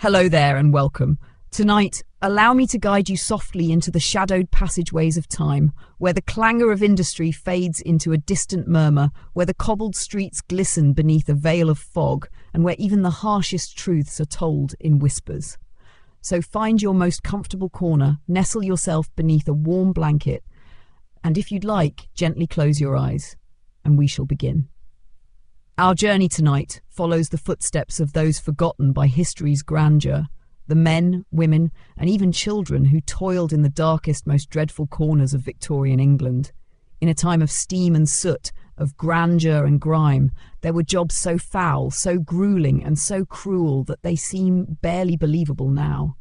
Hello there and welcome. Tonight, allow me to guide you softly into the shadowed passageways of time, where the clangour of industry fades into a distant murmur, where the cobbled streets glisten beneath a veil of fog, and where even the harshest truths are told in whispers. So find your most comfortable corner, nestle yourself beneath a warm blanket, and if you'd like, gently close your eyes, and we shall begin. Our journey tonight follows the footsteps of those forgotten by history's grandeur, the men, women, and even children who toiled in the darkest, most dreadful corners of Victorian England. In a time of steam and soot, of grandeur and grime, there were jobs so foul, so grueling, and so cruel that they seem barely believable now.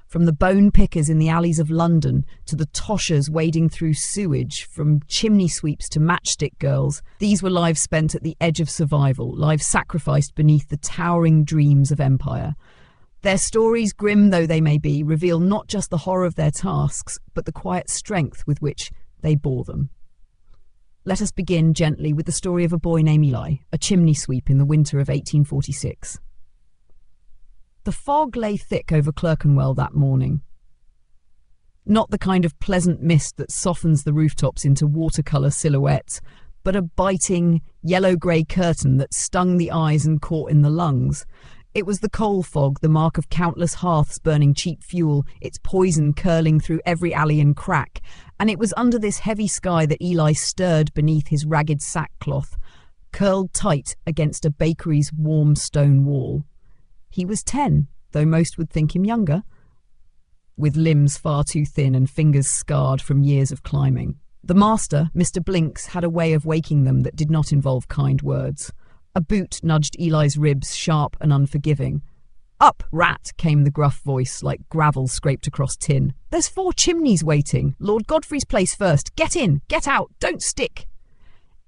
From the bone pickers in the alleys of London to the toshers wading through sewage, from chimney sweeps to matchstick girls, these were lives spent at the edge of survival, lives sacrificed beneath the towering dreams of empire. Their stories, grim though they may be, reveal not just the horror of their tasks, but the quiet strength with which they bore them. Let us begin gently with the story of a boy named Eli, a chimney sweep in the winter of 1846. The fog lay thick over Clerkenwell that morning. Not the kind of pleasant mist that softens the rooftops into watercolour silhouettes, but a biting, yellow-grey curtain that stung the eyes and caught in the lungs. It was the coal fog, the mark of countless hearths burning cheap fuel, its poison curling through every alley and crack, and it was under this heavy sky that Eli stirred beneath his ragged sackcloth, curled tight against a bakery's warm stone wall. He was 10, though most would think him younger, with limbs far too thin and fingers scarred from years of climbing. The master, Mr. Blinks, had a way of waking them that did not involve kind words. A boot nudged Eli's ribs, sharp and unforgiving. "Up, rat," came the gruff voice, like gravel scraped across tin. "There's 4 chimneys waiting. Lord Godfrey's place first. Get in, get out, don't stick."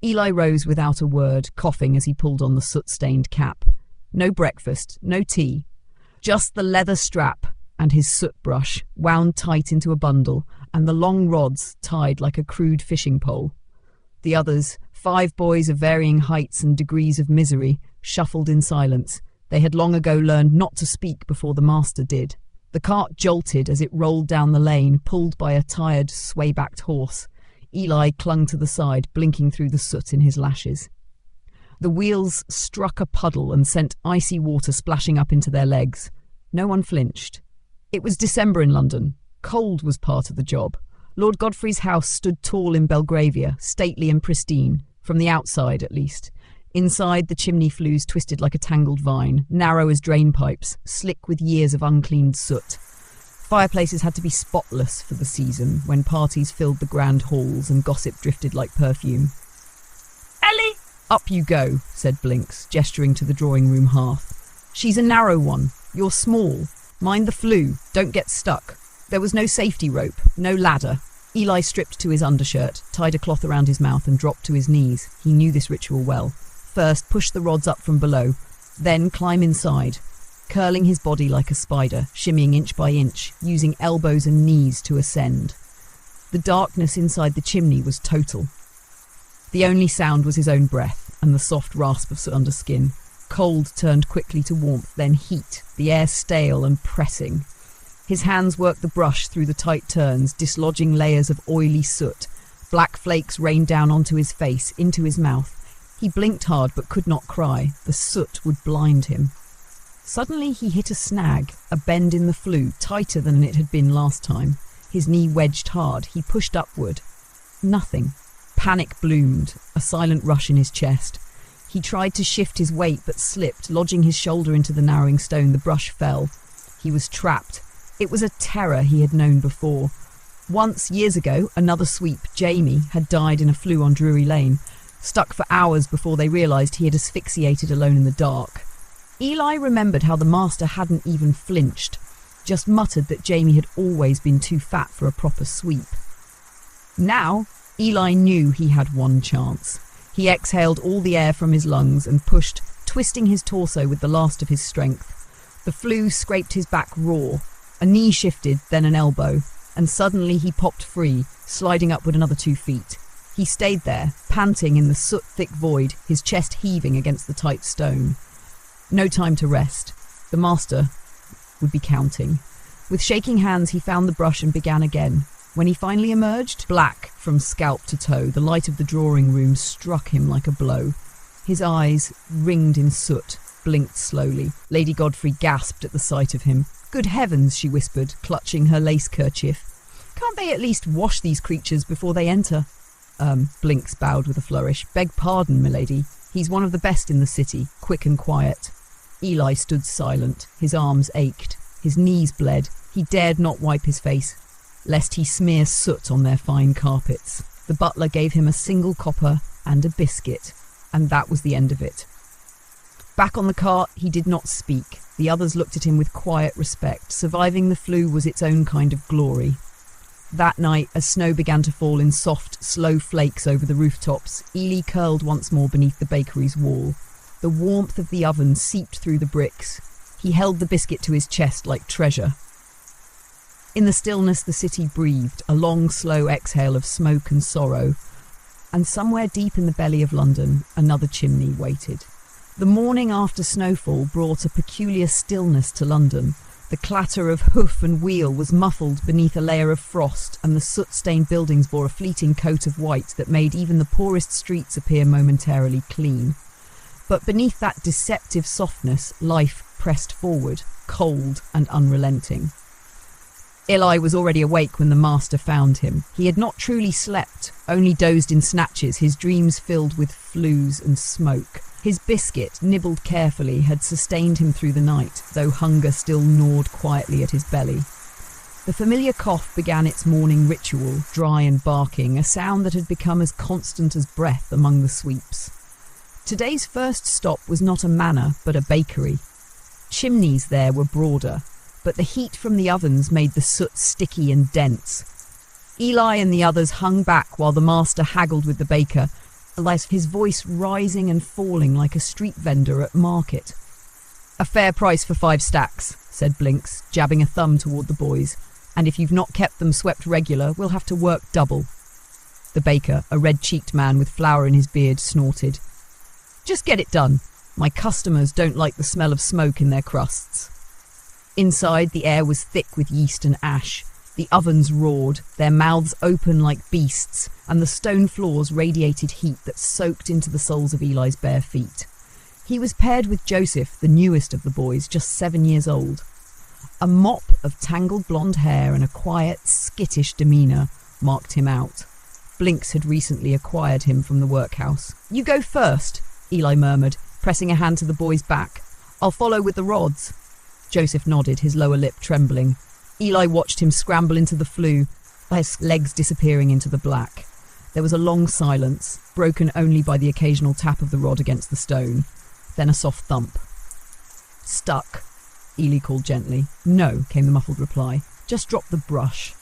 Eli rose without a word, coughing as he pulled on the soot-stained cap. No breakfast, no tea, just the leather strap and his soot brush, wound tight into a bundle, and the long rods tied like a crude fishing pole. The others, 5 boys of varying heights and degrees of misery, shuffled in silence. They had long ago learned not to speak before the master did. The cart jolted as it rolled down the lane, pulled by a tired, sway-backed horse. Eli clung to the side, blinking through the soot in his lashes. The wheels struck a puddle and sent icy water splashing up into their legs. No one flinched. It was December in London. Cold was part of the job. Lord Godfrey's house stood tall in Belgravia, stately and pristine, from the outside at least. Inside, the chimney flues twisted like a tangled vine, narrow as drain pipes, slick with years of uncleaned soot. Fireplaces had to be spotless for the season, when parties filled the grand halls and gossip drifted like perfume. "Ellie!" "Up you go," said Blinks, gesturing to the drawing-room hearth. "She's a narrow one. You're small. Mind the flue. Don't get stuck." There was no safety rope, no ladder. Eli stripped to his undershirt, tied a cloth around his mouth and dropped to his knees. He knew this ritual well. First, push the rods up from below, then climb inside, curling his body like a spider, shimmying inch by inch, using elbows and knees to ascend. The darkness inside the chimney was total. The only sound was his own breath and the soft rasp of soot under skin. Cold turned quickly to warmth, then heat, the air stale and pressing. His hands worked the brush through the tight turns, dislodging layers of oily soot. Black flakes rained down onto his face, into his mouth. He blinked hard but could not cry. The soot would blind him. Suddenly he hit a snag, a bend in the flue, tighter than it had been last time. His knee wedged hard. He pushed upward. Nothing. Panic bloomed, a silent rush in his chest. He tried to shift his weight but slipped, lodging his shoulder into the narrowing stone. The brush fell. He was trapped. It was a terror he had known before. Once, years ago, another sweep, Jamie, had died in a flue on Drury Lane, stuck for hours before they realised he had asphyxiated alone in the dark. Eli remembered how the master hadn't even flinched, just muttered that Jamie had always been too fat for a proper sweep. Now, Eli knew he had one chance. He exhaled all the air from his lungs and pushed, twisting his torso with the last of his strength. The flue scraped his back raw. A knee shifted, then an elbow, and suddenly he popped free, sliding upward another 2 feet. He stayed there, panting in the soot-thick void, his chest heaving against the tight stone. No time to rest. The master, would be counting. With shaking hands, he found the brush and began again. When he finally emerged, black from scalp to toe, the light of the drawing room struck him like a blow. His eyes, ringed in soot, blinked slowly. Lady Godfrey gasped at the sight of him. "Good heavens," she whispered, clutching her lace kerchief. "Can't they at least wash these creatures before they enter?" Blinks bowed with a flourish. "Beg pardon, milady. He's one of the best in the city, quick and quiet." Eli stood silent. His arms ached. His knees bled. He dared not wipe his face, lest he smear soot on their fine carpets. The butler gave him a single copper and a biscuit, and that was the end of it. Back on the cart, he did not speak. The others looked at him with quiet respect. Surviving the flu was its own kind of glory. That night, as snow began to fall in soft, slow flakes over the rooftops, Ely curled once more beneath the bakery's wall. The warmth of the oven seeped through the bricks. He held the biscuit to his chest like treasure. In the stillness, the city breathed, a long, slow exhale of smoke and sorrow. And somewhere deep in the belly of London, another chimney waited. The morning after snowfall brought a peculiar stillness to London. The clatter of hoof and wheel was muffled beneath a layer of frost, and the soot-stained buildings bore a fleeting coat of white that made even the poorest streets appear momentarily clean. But beneath that deceptive softness, life pressed forward, cold and unrelenting. Eli was already awake when the master found him. He had not truly slept, only dozed in snatches, his dreams filled with flues and smoke. His biscuit, nibbled carefully, had sustained him through the night, though hunger still gnawed quietly at his belly. The familiar cough began its morning ritual, dry and barking, a sound that had become as constant as breath among the sweeps. Today's first stop was not a manor, but a bakery. Chimneys there were broader, but the heat from the ovens made the soot sticky and dense. Eli and the others hung back while the master haggled with the baker, his voice rising and falling like a street vendor at market. "A fair price for 5 stacks, said Blinks, jabbing a thumb toward the boys. "And if you've not kept them swept regular, we'll have to work double." The baker, a red-cheeked man with flour in his beard, snorted. "Just get it done. My customers don't like the smell of smoke in their crusts." Inside, the air was thick with yeast and ash. The ovens roared, their mouths open like beasts, and the stone floors radiated heat that soaked into the soles of Eli's bare feet. He was paired with Joseph, the newest of the boys, just 7 years old. A mop of tangled blonde hair and a quiet, skittish demeanour marked him out. Blinks had recently acquired him from the workhouse. "You go first," Eli murmured, pressing a hand to the boy's back. "I'll follow with the rods." Joseph nodded, his lower lip trembling. Eli watched him scramble into the flue, his legs disappearing into the black. There was a long silence, broken only by the occasional tap of the rod against the stone. Then a soft thump. "Stuck," Eli called gently. "No," came the muffled reply. "Just drop the brush."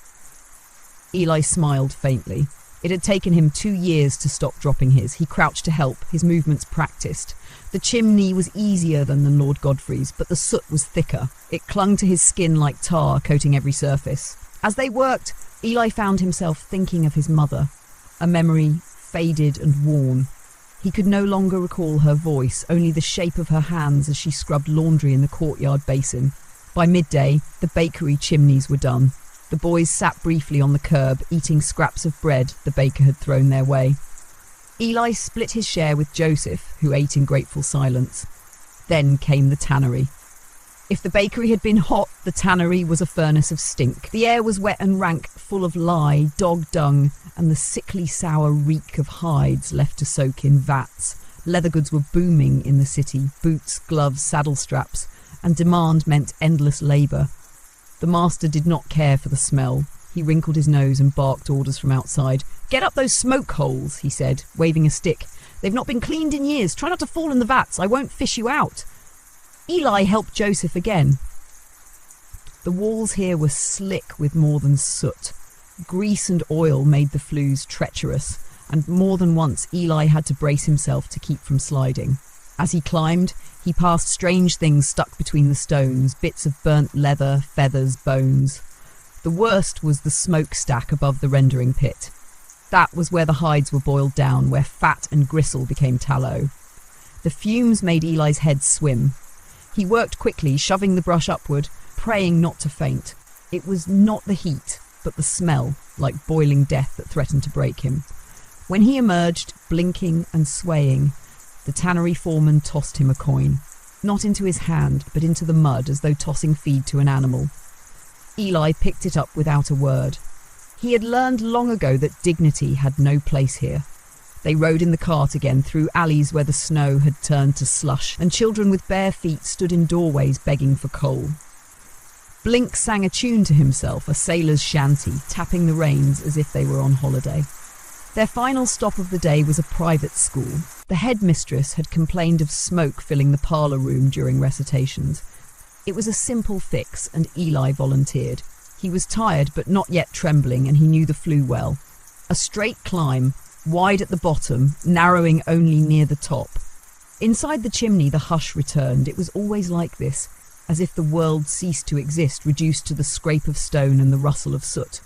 Eli smiled faintly. It had taken him 2 years to stop dropping his. He crouched to help, his movements practiced. The chimney was easier than Lord Godfrey's, but the soot was thicker. It clung to his skin like tar, coating every surface. As they worked, Eli found himself thinking of his mother, a memory faded and worn. He could no longer recall her voice, only the shape of her hands as she scrubbed laundry in the courtyard basin. By midday, the bakery chimneys were done. The boys sat briefly on the curb, eating scraps of bread the baker had thrown their way. Eli split his share with Joseph, who ate in grateful silence. Then came the tannery. If the bakery had been hot, the tannery was a furnace of stink. The air was wet and rank, full of lye, dog dung, and the sickly sour reek of hides left to soak in vats. Leather goods were booming in the city, boots, gloves, saddle straps, and demand meant endless labour. The master did not care for the smell. He wrinkled his nose and barked orders from outside. "Get up those smoke holes," he said, waving a stick. "They've not been cleaned in years. Try not to fall in the vats. I won't fish you out." Eli helped Joseph again. The walls here were slick with more than soot. Grease and oil made the flues treacherous, and more than once Eli had to brace himself to keep from sliding. As he climbed, he passed strange things stuck between the stones, bits of burnt leather, feathers, bones. The worst was the smokestack above the rendering pit. That was where the hides were boiled down, where fat and gristle became tallow. The fumes made Eli's head swim. He worked quickly, shoving the brush upward, praying not to faint. It was not the heat, but the smell, like boiling death, that threatened to break him. When he emerged, blinking and swaying, the tannery foreman tossed him a coin. Not into his hand, but into the mud, as though tossing feed to an animal. Eli picked it up without a word. He had learned long ago that dignity had no place here. They rode in the cart again through alleys where the snow had turned to slush, and children with bare feet stood in doorways begging for coal. Blink sang a tune to himself, a sailor's shanty, tapping the reins as if they were on holiday. Their final stop of the day was a private school. The headmistress had complained of smoke filling the parlour room during recitations. It was a simple fix, and Eli volunteered. He was tired but not yet trembling, and he knew the flue well. A straight climb, wide at the bottom, narrowing only near the top. Inside the chimney the hush returned. It was always like this, as if the world ceased to exist, reduced to the scrape of stone and the rustle of soot.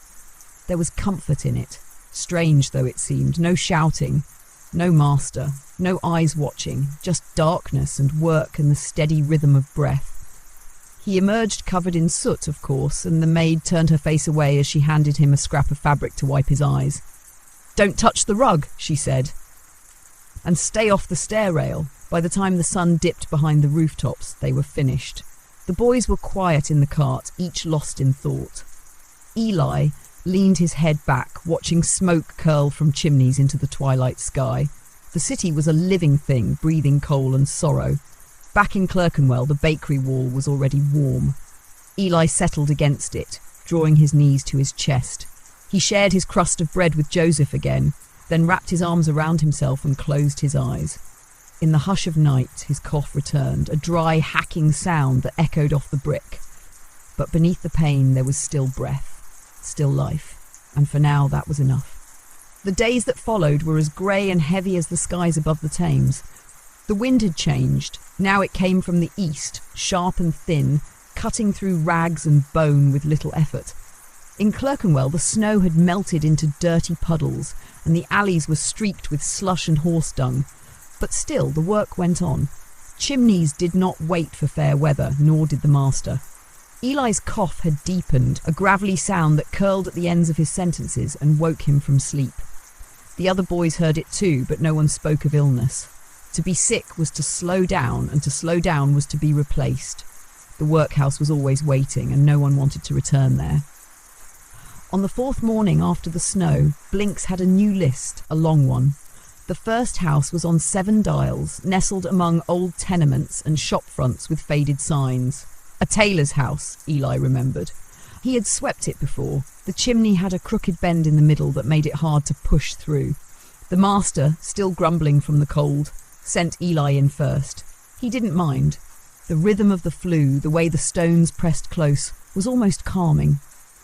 There was comfort in it, strange though it seemed. No shouting, no master, no eyes watching, just darkness and work and the steady rhythm of breath. He emerged covered in soot, of course, and the maid turned her face away as she handed him a scrap of fabric to wipe his eyes. "Don't touch the rug," she said, "and stay off the stair rail." By the time the sun dipped behind the rooftops, they were finished. The boys were quiet in the cart, each lost in thought. Eli leaned his head back, watching smoke curl from chimneys into the twilight sky. The city was a living thing, breathing coal and sorrow. Back in Clerkenwell, the bakery wall was already warm. Eli settled against it, drawing his knees to his chest. He shared his crust of bread with Joseph again, then wrapped his arms around himself and closed his eyes. In the hush of night, his cough returned, a dry, hacking sound that echoed off the brick. But beneath the pain, there was still breath, still life, and for now that was enough. The days that followed were as grey and heavy as the skies above the Thames. The wind had changed. Now it came from the east, sharp and thin, cutting through rags and bone with little effort. In Clerkenwell, the snow had melted into dirty puddles, and the alleys were streaked with slush and horse dung. But still, the work went on. Chimneys did not wait for fair weather, nor did the master. Eli's cough had deepened, a gravelly sound that curled at the ends of his sentences and woke him from sleep. The other boys heard it too, but no one spoke of illness. To be sick was to slow down, and to slow down was to be replaced. The workhouse was always waiting, and no one wanted to return there. On the fourth morning after the snow, Blinks had a new list, a long one. The first house was on 7 dials, nestled among old tenements and shop fronts with faded signs. A tailor's house, Eli remembered. He had swept it before. The chimney had a crooked bend in the middle that made it hard to push through. The master, still grumbling from the cold, sent Eli in first. He didn't mind. The rhythm of the flue, the way the stones pressed close, was almost calming.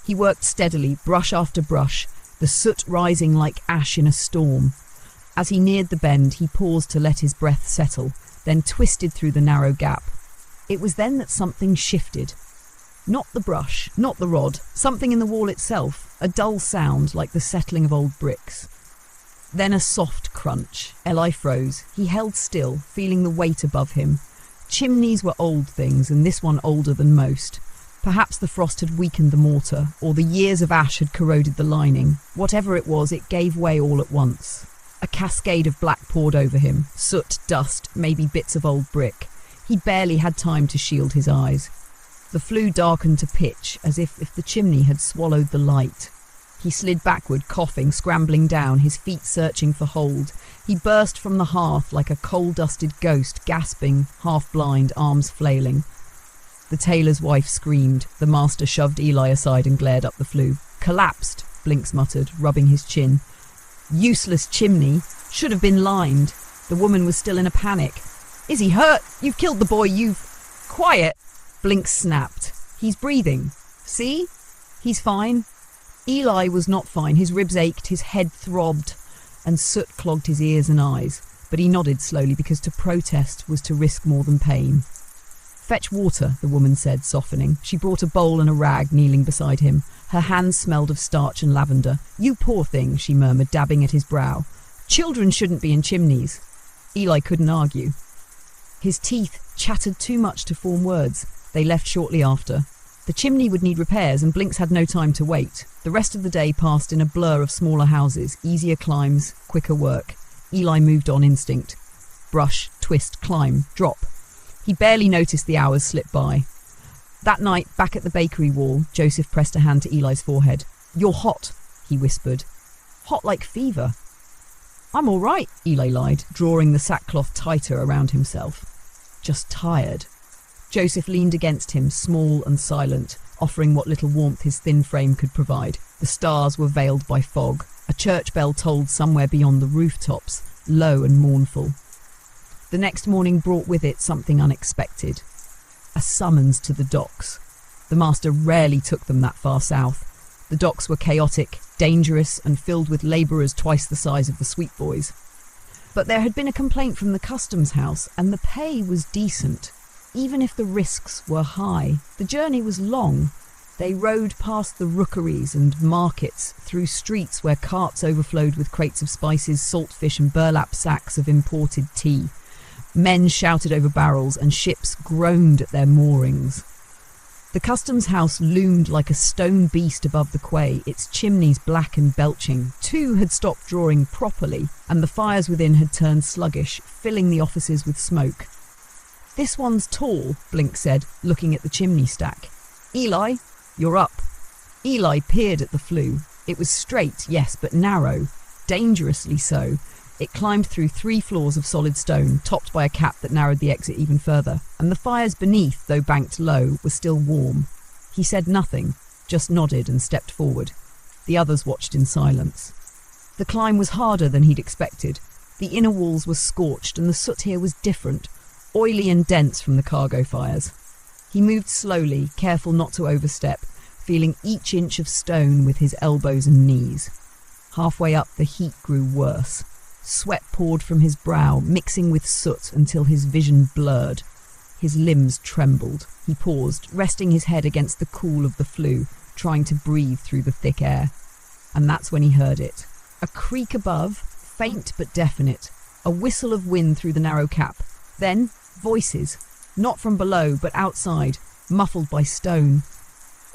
He worked steadily, brush after brush, the soot rising like ash in a storm. As he neared the bend, he paused to let his breath settle, then twisted through the narrow gap. It was then that something shifted. Not the brush, not the rod, something in the wall itself, a dull sound like the settling of old bricks. Then a soft crunch. Eli froze. He held still, feeling the weight above him. Chimneys were old things, and this one older than most. Perhaps the frost had weakened the mortar, or the years of ash had corroded the lining. Whatever it was, it gave way all at once. A cascade of black poured over him. Soot, dust, maybe bits of old brick. He barely had time to shield his eyes. The flue darkened to pitch, as if the chimney had swallowed the light. He slid backward, coughing, scrambling down, his feet searching for hold. He burst from the hearth like a coal-dusted ghost, gasping, half-blind, arms flailing. The tailor's wife screamed. The master shoved Eli aside and glared up the flue. "Collapsed," Blinks muttered, rubbing his chin. "Useless chimney. Should have been lined." The woman was still in a panic. "Is he hurt? You've killed the boy, you've—" "Quiet!" Blinks snapped. "He's breathing. See? He's fine." Eli was not fine. His ribs ached, his head throbbed, and soot clogged his ears and eyes. But he nodded slowly, because to protest was to risk more than pain. "Fetch water," the woman said, softening. She brought a bowl and a rag, kneeling beside him. Her hands smelled of starch and lavender. "You poor thing," she murmured, dabbing at his brow. "Children shouldn't be in chimneys." Eli couldn't argue. His teeth chattered too much to form words. They left shortly after. The chimney would need repairs, and Blinks had no time to wait. The rest of the day passed in a blur of smaller houses, easier climbs, quicker work. Eli moved on instinct. Brush, twist, climb, drop. He barely noticed the hours slip by. That night, back at the bakery wall, Joseph pressed a hand to Eli's forehead. "You're hot," he whispered. "Hot like fever." "I'm all right," Eli lied, drawing the sackcloth tighter around himself. "Just tired." Joseph leaned against him, small and silent, offering what little warmth his thin frame could provide. The stars were veiled by fog. A church bell tolled somewhere beyond the rooftops, low and mournful. The next morning brought with it something unexpected. A summons to the docks. The master rarely took them that far south. The docks were chaotic, dangerous, and filled with labourers twice the size of the sweet boys. But there had been a complaint from the customs house, and the pay was decent, even if the risks were high. The journey was long. They rode past the rookeries and markets, through streets where carts overflowed with crates of spices, saltfish, and burlap sacks of imported tea. Men shouted over barrels, and ships groaned at their moorings. The customs house loomed like a stone beast above the quay, its chimneys black and belching. Two had stopped drawing properly, and the fires within had turned sluggish, filling the offices with smoke. "This one's tall," Blink said, looking at the chimney stack. "Eli, you're up." Eli peered at the flue. It was straight, yes, but narrow, dangerously so. It climbed through 3 floors of solid stone, topped by a cap that narrowed the exit even further, and the fires beneath, though banked low, were still warm. He said nothing, just nodded and stepped forward. The others watched in silence. The climb was harder than he'd expected. The inner walls were scorched, and the soot here was different, oily and dense from the cargo fires. He moved slowly, careful not to overstep, feeling each inch of stone with his elbows and knees. Halfway up, the heat grew worse. Sweat poured from his brow, mixing with soot until his vision blurred. His limbs trembled. He paused, resting his head against the cool of the flue, trying to breathe through the thick air. And that's when he heard it. A creak above, faint but definite. A whistle of wind through the narrow cap. Then, voices. Not from below, but outside, muffled by stone.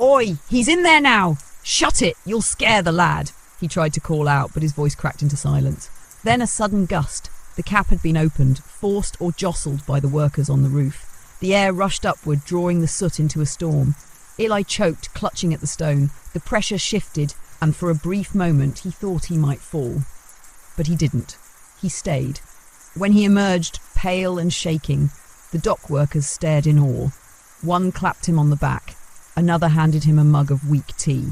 "Oi, he's in there now! Shut it, you'll scare the lad!" He tried to call out, but his voice cracked into silence. Then a sudden gust. The cap had been opened, forced or jostled by the workers on the roof. The air rushed upward, drawing the soot into a storm. Eli choked, clutching at the stone. The pressure shifted, and for a brief moment he thought he might fall. But he didn't. He stayed. When he emerged, pale and shaking, the dock workers stared in awe. One clapped him on the back. Another handed him a mug of weak tea.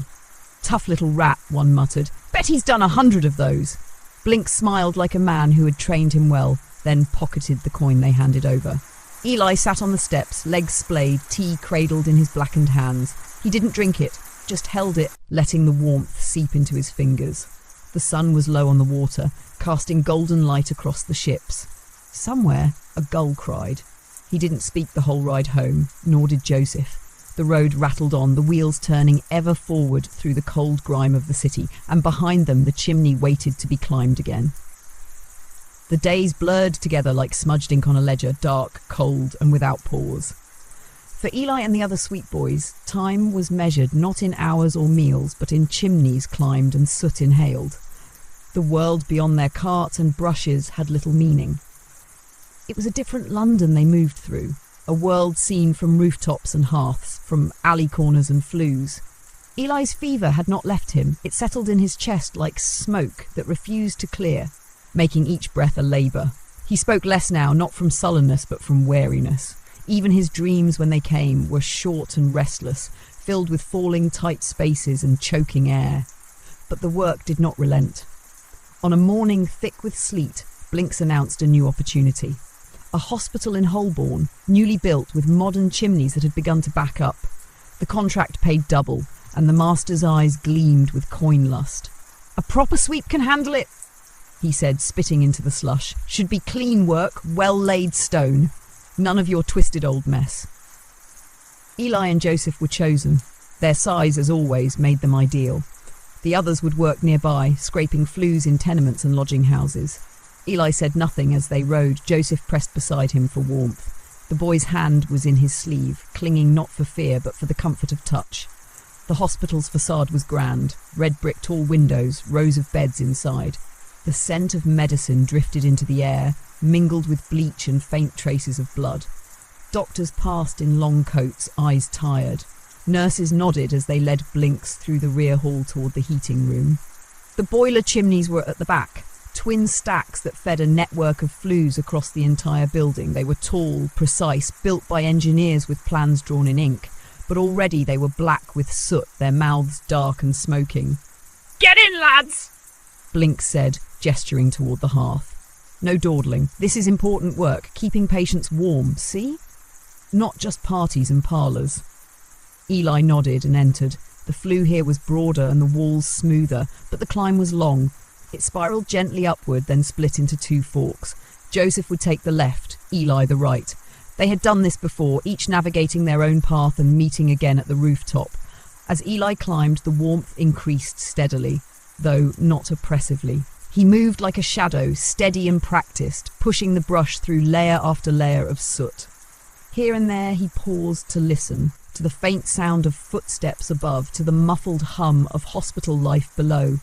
"Tough little rat," one muttered. "Bet he's done 100 of those." Blink smiled like a man who had trained him well, then pocketed the coin they handed over. Eli sat on the steps, legs splayed, tea cradled in his blackened hands. He didn't drink it, just held it, letting the warmth seep into his fingers. The sun was low on the water, casting golden light across the ships. Somewhere, a gull cried. He didn't speak the whole ride home, nor did Joseph. The road rattled on, the wheels turning ever forward through the cold grime of the city, and behind them the chimney waited to be climbed again. The days blurred together like smudged ink on a ledger, dark, cold, and without pause. For Eli and the other sweet boys, time was measured not in hours or meals, but in chimneys climbed and soot inhaled. The world beyond their carts and brushes had little meaning. It was a different London they moved through. A world seen from rooftops and hearths, from alley corners and flues. Eli's fever had not left him. It settled in his chest like smoke that refused to clear, making each breath a labour. He spoke less now, not from sullenness, but from weariness. Even his dreams, when they came, were short and restless, filled with falling tight spaces and choking air. But the work did not relent. On a morning thick with sleet, Blinks announced a new opportunity. A hospital in Holborn, newly built with modern chimneys that had begun to back up. The contract paid double, and the master's eyes gleamed with coin lust. "A proper sweep can handle it," he said, spitting into the slush. "Should be clean work, well-laid stone. None of your twisted old mess." Eli and Joseph were chosen. Their size, as always, made them ideal. The others would work nearby, scraping flues in tenements and lodging houses. Eli said nothing as they rode. Joseph pressed beside him for warmth. The boy's hand was in his sleeve, clinging not for fear but for the comfort of touch. The hospital's facade was grand, red brick tall windows, rows of beds inside. The scent of medicine drifted into the air, mingled with bleach and faint traces of blood. Doctors passed in long coats, eyes tired. Nurses nodded as they led Blinks through the rear hall toward the heating room. The boiler chimneys were at the back, twin stacks that fed a network of flues across the entire building. They were tall, precise, built by engineers with plans drawn in ink, but already they were black with soot, their mouths dark and smoking. "Get in, lads!" Blinks said, gesturing toward the hearth. "No dawdling. This is important work, keeping patients warm, see? Not just parties and parlours." Eli nodded and entered. The flue here was broader and the walls smoother, but the climb was long. It spiralled gently upward, then split into two forks. Joseph would take the left, Eli the right. They had done this before, each navigating their own path and meeting again at the rooftop. As Eli climbed, the warmth increased steadily, though not oppressively. He moved like a shadow, steady and practiced, pushing the brush through layer after layer of soot. Here and there he paused to listen, to the faint sound of footsteps above, to the muffled hum of hospital life below.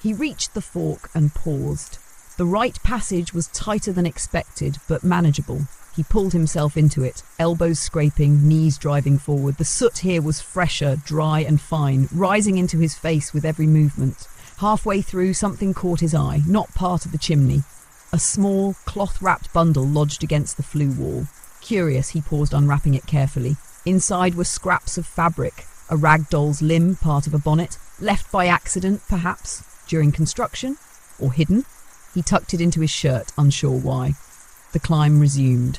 He reached the fork and paused. The right passage was tighter than expected, but manageable. He pulled himself into it, elbows scraping, knees driving forward. The soot here was fresher, dry and fine, rising into his face with every movement. Halfway through, something caught his eye, not part of the chimney. A small, cloth-wrapped bundle lodged against the flue wall. Curious, he paused, unwrapping it carefully. Inside were scraps of fabric, a rag doll's limb, part of a bonnet, left by accident, perhaps, during construction, or hidden. He tucked it into his shirt, unsure why. The climb resumed.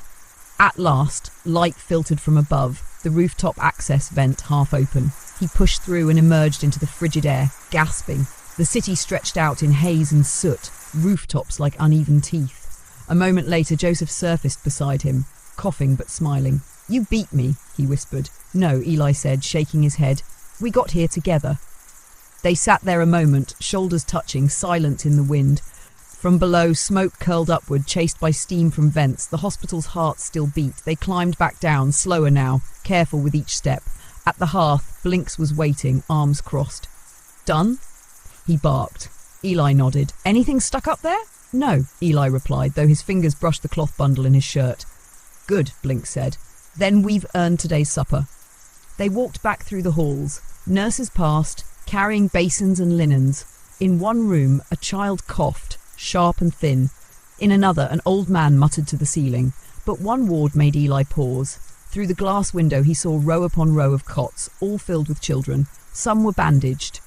At last, light filtered from above, the rooftop access vent half open. He pushed through and emerged into the frigid air, gasping. The city stretched out in haze and soot, rooftops like uneven teeth. A moment later, Joseph surfaced beside him, coughing but smiling. "You beat me," he whispered. "No," Eli said, shaking his head. "We got here together." They sat there a moment, shoulders touching, silent in the wind. From below, smoke curled upward, chased by steam from vents. The hospital's heart still beat. They climbed back down, slower now, careful with each step. At the hearth, Blinks was waiting, arms crossed. "Done?" he barked. Eli nodded. "Anything stuck up there?" "No," Eli replied, though his fingers brushed the cloth bundle in his shirt. "Good," Blinks said. "Then we've earned today's supper." They walked back through the halls. Nurses passed, carrying basins and linens. In one room, a child coughed, sharp and thin. In another, an old man muttered to the ceiling. But one ward made Eli pause. Through the glass window he saw row upon row of cots, all filled with children. Some were bandaged.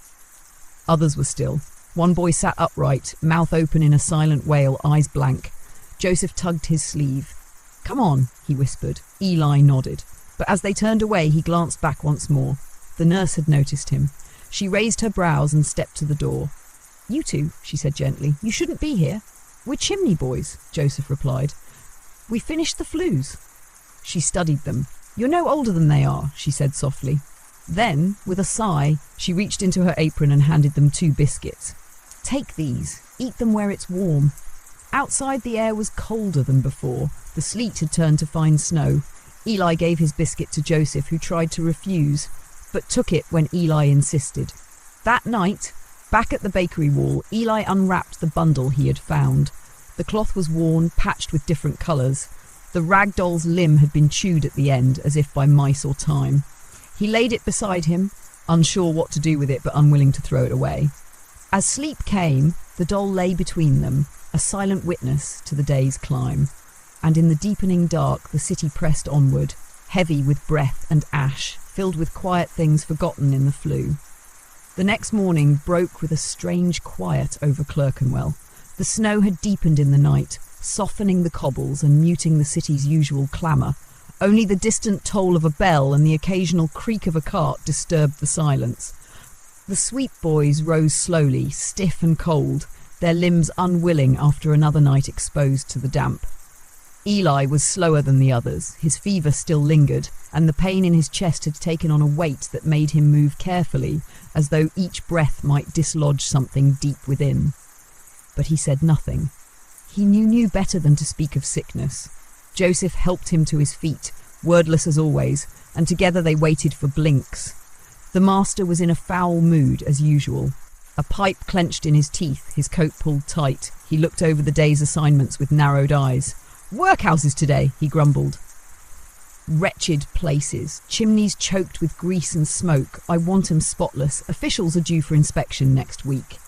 Others were still. One boy sat upright, mouth open in a silent wail, eyes blank. Joseph tugged his sleeve. "Come on," he whispered. Eli nodded. But as they turned away, he glanced back once more. The nurse had noticed him. She raised her brows and stepped to the door. "You two," she said gently, "you shouldn't be here." "We're Chimney Boys," Joseph replied. "We finished the flues." She studied them. "You're no older than they are," she said softly. Then, with a sigh, she reached into her apron and handed them 2 biscuits. "Take these. Eat them where it's warm." Outside, the air was colder than before. The sleet had turned to fine snow. Eli gave his biscuit to Joseph, who tried to refuse, but took it when Eli insisted. That night, back at the bakery wall, Eli unwrapped the bundle he had found. The cloth was worn, patched with different colours. The rag doll's limb had been chewed at the end, as if by mice or time. He laid it beside him, unsure what to do with it but unwilling to throw it away. As sleep came, the doll lay between them, a silent witness to the day's climb. And in the deepening dark, the city pressed onward, heavy with breath and ash, filled with quiet things forgotten in the flue. The next morning broke with a strange quiet over Clerkenwell. The snow had deepened in the night, softening the cobbles and muting the city's usual clamour. Only the distant toll of a bell and the occasional creak of a cart disturbed the silence. The sweep boys rose slowly, stiff and cold, their limbs unwilling after another night exposed to the damp. Eli was slower than the others. His fever still lingered, and the pain in his chest had taken on a weight that made him move carefully, as though each breath might dislodge something deep within. But he said nothing. He knew better than to speak of sickness. Joseph helped him to his feet, wordless as always, and together they waited for Blinks. The master was in a foul mood as usual. A pipe clenched in his teeth, his coat pulled tight. He looked over the day's assignments with narrowed eyes. "Workhouses today," he grumbled. "Wretched places, chimneys choked with grease and smoke. I want 'em spotless. Officials are due for inspection next week."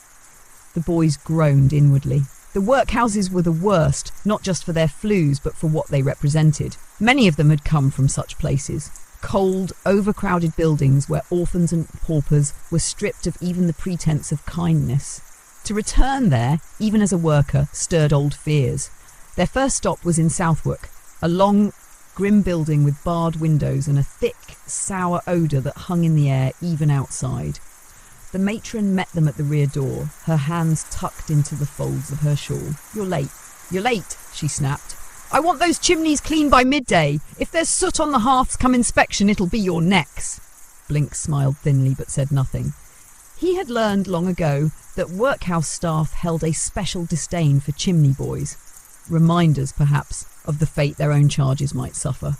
The boys groaned inwardly. The workhouses were the worst, not just for their flues, but for what they represented. Many of them had come from such places. Cold, overcrowded buildings where orphans and paupers were stripped of even the pretense of kindness. To return there, even as a worker, stirred old fears. Their first stop was in Southwark, a long, grim building with barred windows and a thick, sour odour that hung in the air even outside. The matron met them at the rear door, her hands tucked into the folds of her shawl. "You're late. You're late," she snapped. "I want those chimneys clean by midday. If there's soot on the hearths come inspection, it'll be your necks." Blinks smiled thinly but said nothing. He had learned long ago that workhouse staff held a special disdain for chimney boys. Reminders, perhaps, of the fate their own charges might suffer.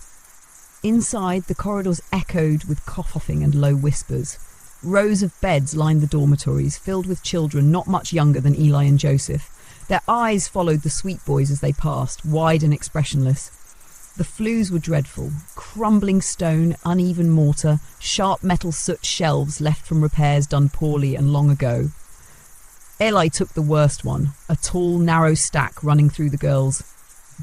Inside, the corridors echoed with coughing and low whispers. Rows of beds lined the dormitories, filled with children not much younger than Eli and Joseph. Their eyes followed the sweet boys as they passed, wide and expressionless. The flues were dreadful. Crumbling stone, uneven mortar, sharp metal soot shelves left from repairs done poorly and long ago. Eli took the worst one, a tall, narrow stack running through the girls'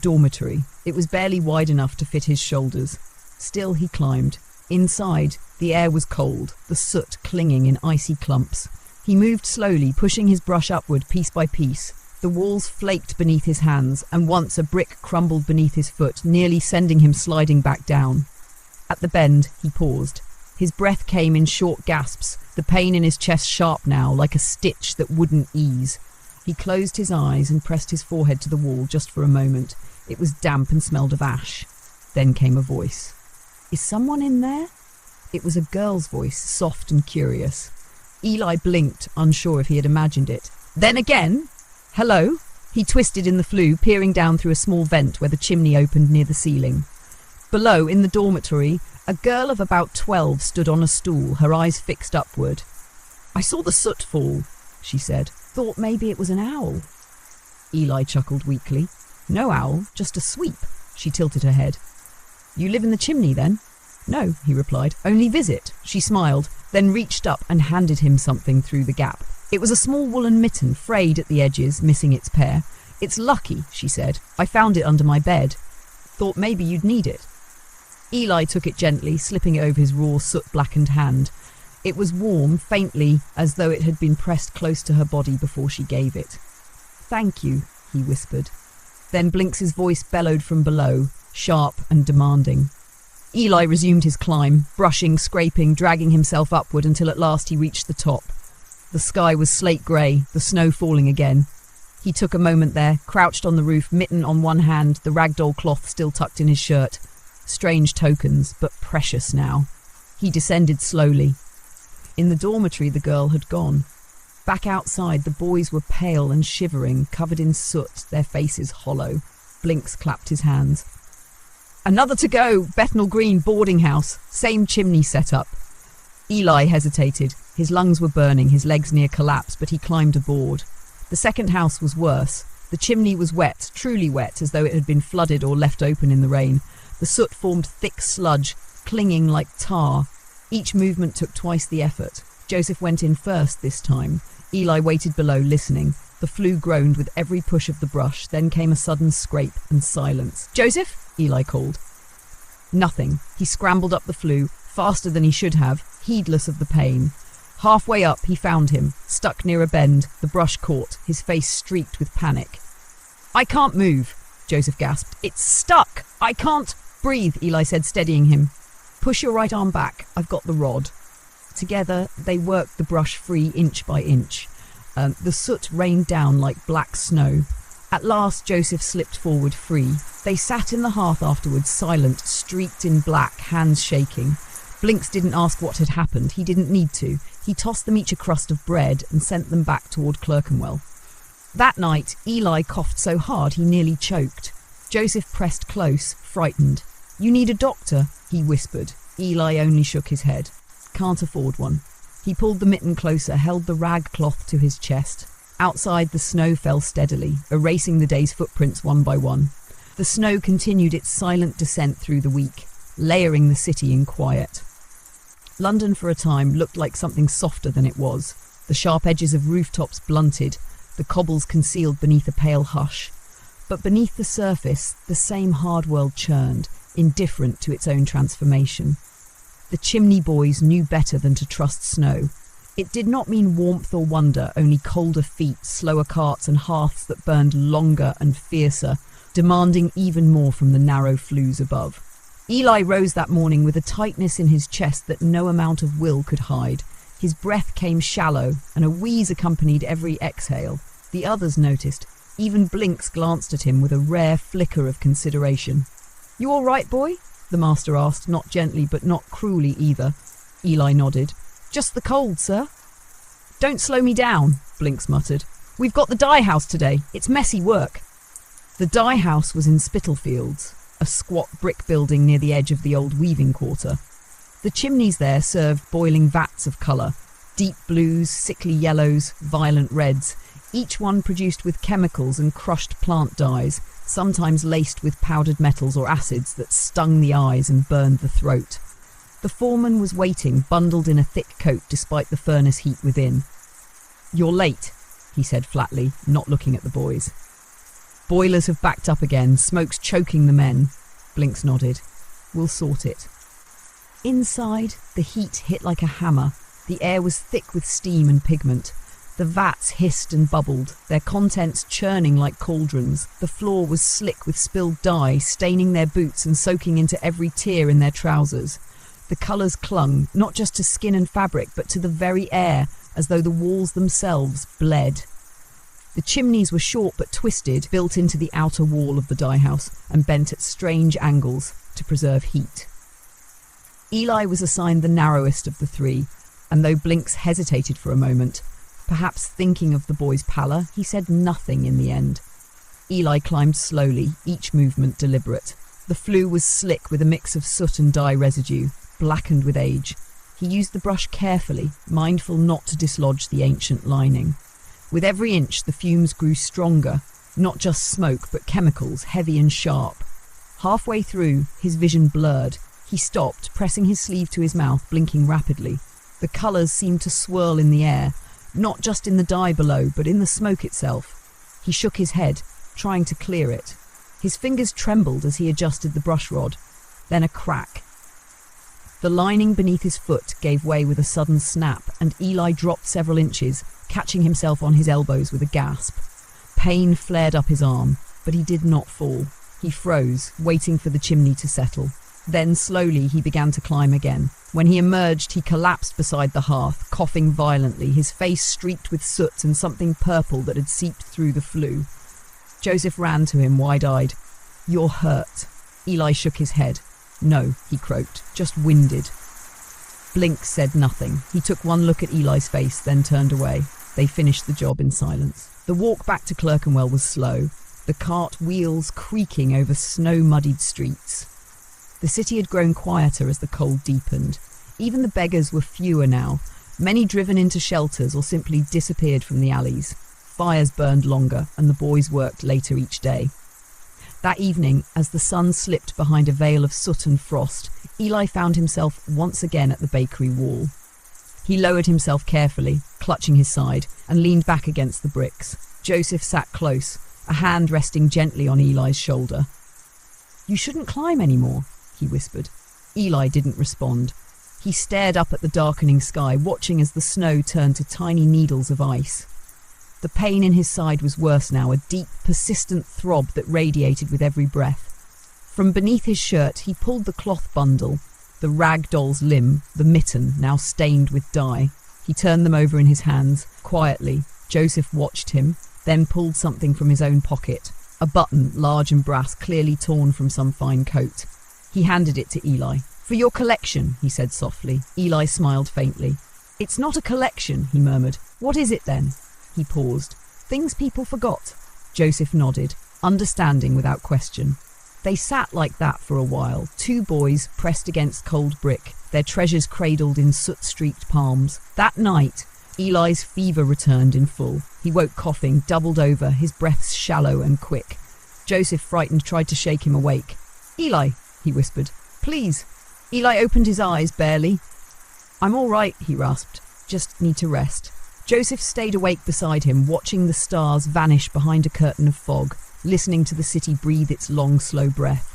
dormitory. It was barely wide enough to fit his shoulders. Still he climbed. Inside, the air was cold, the soot clinging in icy clumps. He moved slowly, pushing his brush upward piece by piece. The walls flaked beneath his hands, and once a brick crumbled beneath his foot, nearly sending him sliding back down. At the bend, he paused. His breath came in short gasps, the pain in his chest sharp now, like a stitch that wouldn't ease. He closed his eyes and pressed his forehead to the wall just for a moment. It was damp and smelled of ash. Then came a voice. "Is someone in there?" It was a girl's voice, soft and curious. Eli blinked, unsure if he had imagined it. Then again, "Hello?" He twisted in the flue, peering down through a small vent where the chimney opened near the ceiling. Below, in the dormitory, a girl of about 12 stood on a stool, her eyes fixed upward. "I saw the soot fall," she said. "Thought maybe it was an owl." Eli chuckled weakly. "No owl, just a sweep." She tilted her head. "You live in the chimney, then?" "No," he replied, "only visit." She smiled, then reached up and handed him something through the gap. It was a small woolen mitten, frayed at the edges, missing its pair. "It's lucky," she said. "I found it under my bed. Thought maybe you'd need it." Eli took it gently, slipping it over his raw, soot-blackened hand. It was warm, faintly, as though it had been pressed close to her body before she gave it. "Thank you," he whispered. Then Blinks's voice bellowed from below, sharp and demanding. Eli resumed his climb, brushing, scraping, dragging himself upward until at last he reached the top. The sky was slate grey, the snow falling again. He took a moment there, crouched on the roof, mitten on one hand, the ragdoll cloth still tucked in his shirt. Strange tokens, but precious now. He descended slowly. In the dormitory, the girl had gone. Back outside, the boys were pale and shivering, covered in soot, their faces hollow. Blinks clapped his hands. "Another to go! Bethnal Green boarding house. Same chimney setup." Eli hesitated. His lungs were burning, his legs near collapse, but he climbed aboard. The second house was worse. The chimney was wet, truly wet, as though it had been flooded or left open in the rain. The soot formed thick sludge, clinging like tar. Each movement took twice the effort. Joseph went in first this time. Eli waited below, listening. The flue groaned with every push of the brush. Then came a sudden scrape and silence. "Joseph?" Eli called. Nothing. He scrambled up the flue, faster than he should have, heedless of the pain. Halfway up, he found him, stuck near a bend, the brush caught, his face streaked with panic. "I can't move," Joseph gasped. "It's stuck! I can't breathe," Eli said, steadying him. "Push your right arm back. I've got the rod." Together, they worked the brush free inch by inch. The soot rained down like black snow. At last, Joseph slipped forward free. They sat in the hearth afterwards, silent, streaked in black, hands shaking. Blinks didn't ask what had happened. He didn't need to. He tossed them each a crust of bread and sent them back toward Clerkenwell. That night, Eli coughed so hard he nearly choked. Joseph pressed close, frightened. "You need a doctor," he whispered. Eli only shook his head. "Can't afford one." He pulled the mitten closer, held the rag cloth to his chest. Outside, the snow fell steadily, erasing the day's footprints one by one. The snow continued its silent descent through the week, layering the city in quiet. London, for a time, looked like something softer than it was. The sharp edges of rooftops blunted, the cobbles concealed beneath a pale hush. But beneath the surface, the same hard world churned, indifferent to its own transformation. The Chimney Boys knew better than to trust snow. It did not mean warmth or wonder, only colder feet, slower carts and hearths that burned longer and fiercer, demanding even more from the narrow flues above. Eli rose that morning with a tightness in his chest that no amount of will could hide. His breath came shallow, and a wheeze accompanied every exhale. The others noticed. Even Blinks glanced at him with a rare flicker of consideration. "You all right, boy?" the master asked, not gently but not cruelly either. Eli nodded. "Just the cold, sir." "Don't slow me down," Blinks muttered. "We've got the dye house today. It's messy work." The dye house was in Spitalfields, a squat brick building near the edge of the old weaving quarter. The chimneys there served boiling vats of colour, deep blues, sickly yellows, violent reds, each one produced with chemicals and crushed plant dyes, sometimes laced with powdered metals or acids that stung the eyes and burned the throat. The foreman was waiting, bundled in a thick coat despite the furnace heat within. "You're late," he said flatly, not looking at the boys. "Boilers have backed up again, smoke's choking the men." Blinks nodded. "We'll sort it." Inside, the heat hit like a hammer. The air was thick with steam and pigment. The vats hissed and bubbled, their contents churning like cauldrons. The floor was slick with spilled dye, staining their boots and soaking into every tear in their trousers. The colours clung, not just to skin and fabric, but to the very air, as though the walls themselves bled. The chimneys were short but twisted, built into the outer wall of the dye house, and bent at strange angles to preserve heat. Eli was assigned the narrowest of the three, and though Blinks hesitated for a moment, perhaps thinking of the boy's pallor, he said nothing in the end. Eli climbed slowly, each movement deliberate. The flue was slick with a mix of soot and dye residue, blackened with age. He used the brush carefully, mindful not to dislodge the ancient lining. With every inch, the fumes grew stronger, not just smoke, but chemicals, heavy and sharp. Halfway through, his vision blurred. He stopped, pressing his sleeve to his mouth, blinking rapidly. The colours seemed to swirl in the air, not just in the dye below, but in the smoke itself. He shook his head, trying to clear it. His fingers trembled as he adjusted the brush rod. Then a crack. The lining beneath his foot gave way with a sudden snap, and Eli dropped several inches, catching himself on his elbows with a gasp. Pain flared up his arm, but he did not fall. He froze, waiting for the chimney to settle. Then, slowly, he began to climb again. When he emerged, he collapsed beside the hearth, coughing violently, his face streaked with soot and something purple that had seeped through the flue. Joseph ran to him, wide-eyed. "You're hurt." Eli shook his head. "No," he croaked, "just winded." Blinks said nothing. He took one look at Eli's face, then turned away. They finished the job in silence. The walk back to Clerkenwell was slow, the cart wheels creaking over snow-muddied streets. The city had grown quieter as the cold deepened. Even the beggars were fewer now, many driven into shelters or simply disappeared from the alleys. Fires burned longer, and the boys worked later each day. That evening, as the sun slipped behind a veil of soot and frost, Eli found himself once again at the bakery wall. He lowered himself carefully, clutching his side, and leaned back against the bricks. Joseph sat close, a hand resting gently on Eli's shoulder. "You shouldn't climb anymore," he whispered. Eli didn't respond. He stared up at the darkening sky, watching as the snow turned to tiny needles of ice. The pain in his side was worse now, a deep, persistent throb that radiated with every breath. From beneath his shirt, he pulled the cloth bundle, the rag doll's limb, the mitten, now stained with dye. He turned them over in his hands. Quietly, Joseph watched him, then pulled something from his own pocket, a button, large and brass, clearly torn from some fine coat. He handed it to Eli. "For your collection," he said softly. Eli smiled faintly. "It's not a collection," he murmured. "What is it then?" He paused. "Things people forgot." Joseph nodded. understanding without question. They sat like that for a while, two boys pressed against cold brick, their treasures cradled in soot-streaked palms. That night, Eli's fever returned in full. He woke coughing, doubled over, his breaths shallow and quick. Joseph, frightened, tried to shake him awake. "Eli," he whispered, "please." Eli opened his eyes, barely. "I'm all right," he rasped. "Just need to rest." Joseph stayed awake beside him, watching the stars vanish behind a curtain of fog, listening to the city breathe its long, slow breath.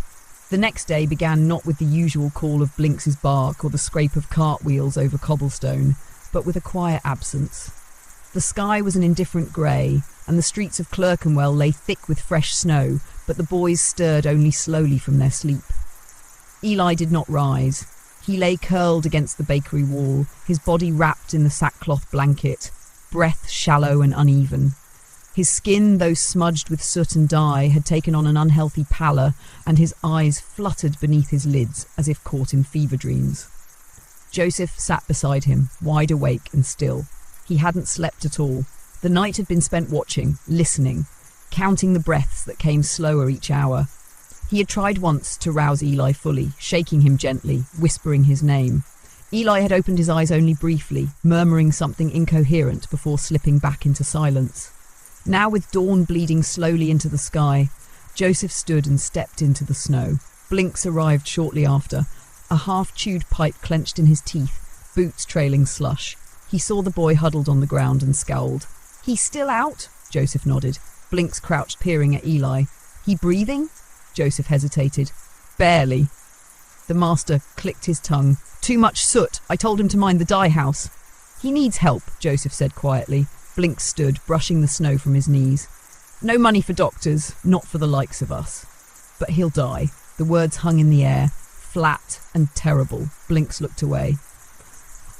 The next day began not with the usual call of Blinks's bark or the scrape of cartwheels over cobblestone, but with a quiet absence. The sky was an indifferent grey, and the streets of Clerkenwell lay thick with fresh snow, but the boys stirred only slowly from their sleep. Eli did not rise. He lay curled against the bakery wall, his body wrapped in the sackcloth blanket, breath shallow and uneven. His skin, though smudged with soot and dye, had taken on an unhealthy pallor, and his eyes fluttered beneath his lids as if caught in fever dreams. Joseph sat beside him, wide awake and still. He hadn't slept at all. The night had been spent watching, listening, counting the breaths that came slower each hour. He had tried once to rouse Eli fully, shaking him gently, whispering his name. Eli had opened his eyes only briefly, murmuring something incoherent before slipping back into silence. Now, with dawn bleeding slowly into the sky, Joseph stood and stepped into the snow. Blinks arrived shortly after, a half-chewed pipe clenched in his teeth, boots trailing slush. He saw the boy huddled on the ground and scowled. "He's still out?" Joseph nodded. Blinks crouched, peering at Eli. "He breathing?" Joseph hesitated. "Barely." The master clicked his tongue. "Too much soot. I told him to mind the dye house." "He needs help," Joseph said quietly. Blinks stood, brushing the snow from his knees. "No money for doctors, not for the likes of us. But he'll die." The words hung in the air, flat and terrible. Blinks looked away.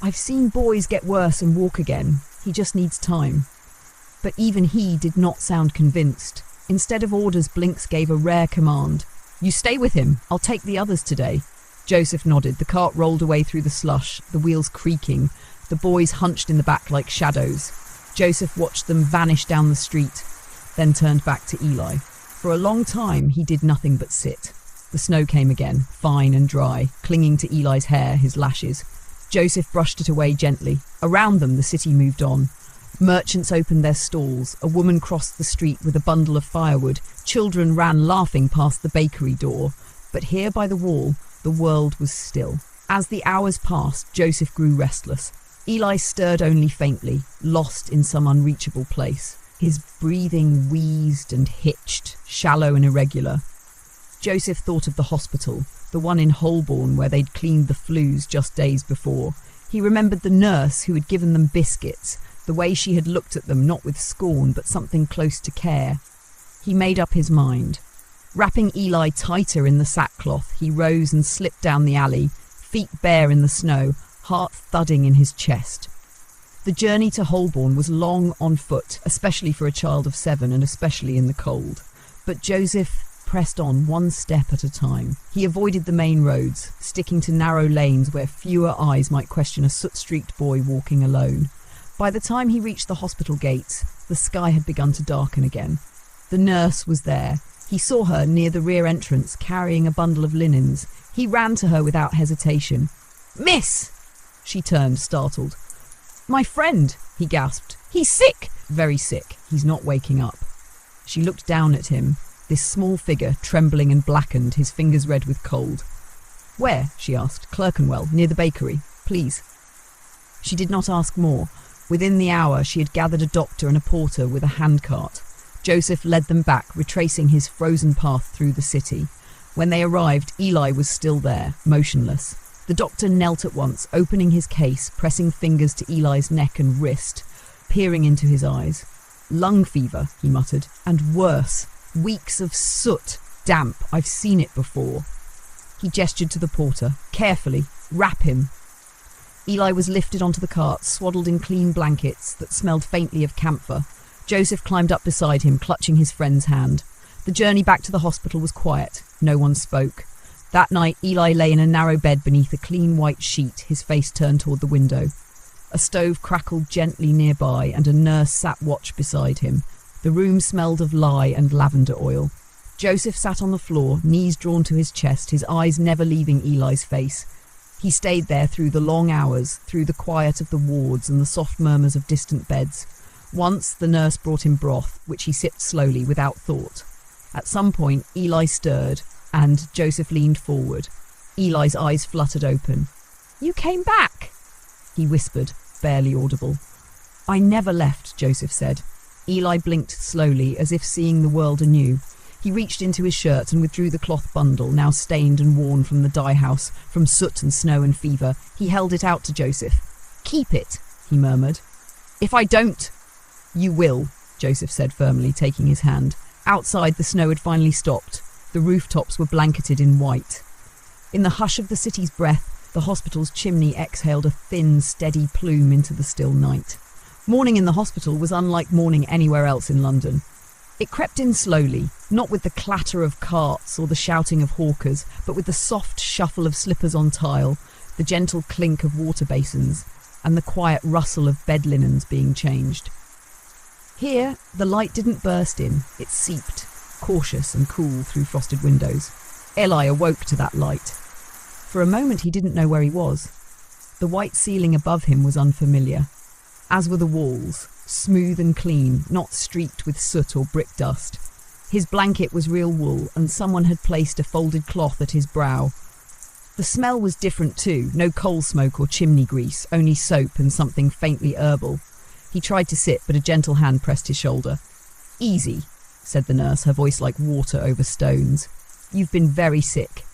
"I've seen boys get worse and walk again. He just needs time." But even he did not sound convinced. Instead of orders, Blinks gave a rare command. "You stay with him. I'll take the others today." Joseph nodded. The cart rolled away through the slush, the wheels creaking. The boys hunched in the back like shadows. Joseph watched them vanish down the street, then turned back to Eli. For a long time, he did nothing but sit. The snow came again, fine and dry, clinging to Eli's hair, his lashes. Joseph brushed it away gently. Around them, the city moved on. Merchants opened their stalls. A woman crossed the street with a bundle of firewood. Children ran laughing past the bakery door. But here by the wall, the world was still. As the hours passed, Joseph grew restless. Eli stirred only faintly, lost in some unreachable place. His breathing wheezed and hitched, shallow and irregular. Joseph thought of the hospital, the one in Holborn where they'd cleaned the flues just days before. He remembered the nurse who had given them biscuits, the way she had looked at them not with scorn but something close to care. He made up his mind. Wrapping Eli tighter in the sackcloth, he rose and slipped down the alley, feet bare in the snow, heart thudding in his chest. The journey to Holborn was long on foot, especially for a child of 7 and especially in the cold. But Joseph pressed on one step at a time. He avoided the main roads, sticking to narrow lanes where fewer eyes might question a soot-streaked boy walking alone. By the time he reached the hospital gates, the sky had begun to darken again. The nurse was there. He saw her near the rear entrance, carrying a bundle of linens. He ran to her without hesitation. "Miss!" She turned, startled. "My friend," he gasped. "He's sick!" "Very sick. He's not waking up." She looked down at him, this small figure, trembling and blackened, his fingers red with cold. "Where?" she asked. "Clerkenwell, near the bakery. Please." She did not ask more. Within the hour, she had gathered a doctor and a porter with a handcart. Joseph led them back, retracing his frozen path through the city. When they arrived, Eli was still there, motionless. The doctor knelt at once, opening his case, pressing fingers to Eli's neck and wrist, peering into his eyes. "Lung fever," he muttered, "and worse. Weeks of soot. Damp. I've seen it before." He gestured to the porter. "Carefully. Wrap him." Eli was lifted onto the cart, swaddled in clean blankets that smelled faintly of camphor. Joseph climbed up beside him, clutching his friend's hand. The journey back to the hospital was quiet. No one spoke. That night, Eli lay in a narrow bed beneath a clean white sheet, his face turned toward the window. A stove crackled gently nearby, and a nurse sat watch beside him, The room smelled of lye and lavender oil. Joseph sat on the floor, knees drawn to his chest, his eyes never leaving Eli's face. He stayed there through the long hours, through the quiet of the wards and the soft murmurs of distant beds. Once the nurse brought him broth, which he sipped slowly, without thought. At some point, Eli stirred, and Joseph leaned forward. Eli's eyes fluttered open. You came back, he whispered, barely audible. I never left, Joseph said. Eli blinked slowly, as if seeing the world anew. He reached into his shirt and withdrew the cloth bundle, now stained and worn from the dye house, from soot and snow and fever. He held it out to Joseph. Keep it, he murmured. If I don't... You will, Joseph said firmly, taking his hand. Outside, the snow had finally stopped. The rooftops were blanketed in white. In the hush of the city's breath, the hospital's chimney exhaled a thin, steady plume into the still night. Morning in the hospital was unlike morning anywhere else in London. It crept in slowly, not with the clatter of carts or the shouting of hawkers, but with the soft shuffle of slippers on tile, the gentle clink of water basins, and the quiet rustle of bed linens being changed. Here, the light didn't burst in, it seeped, cautious and cool through frosted windows. Eli awoke to that light. For a moment he didn't know where he was. The white ceiling above him was unfamiliar, as were the walls, smooth and clean, not streaked with soot or brick dust. His blanket was real wool, and someone had placed a folded cloth at his brow. The smell was different too, no coal smoke or chimney grease, only soap and something faintly herbal. He tried to sit, but a gentle hand pressed his shoulder. Easy, said the nurse, her voice like water over stones. You've been very sick.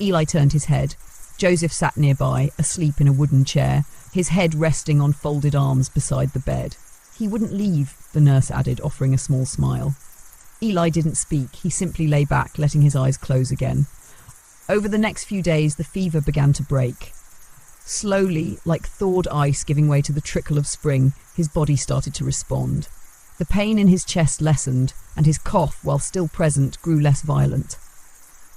Eli turned his head. Joseph sat nearby, asleep in a wooden chair, his head resting on folded arms beside the bed. He wouldn't leave, the nurse added, offering a small smile. Eli didn't speak. He simply lay back, letting his eyes close again. Over the next few days, the fever began to break. Slowly, like thawed ice giving way to the trickle of spring, his body started to respond. The pain in his chest lessened, and his cough, while still present, grew less violent.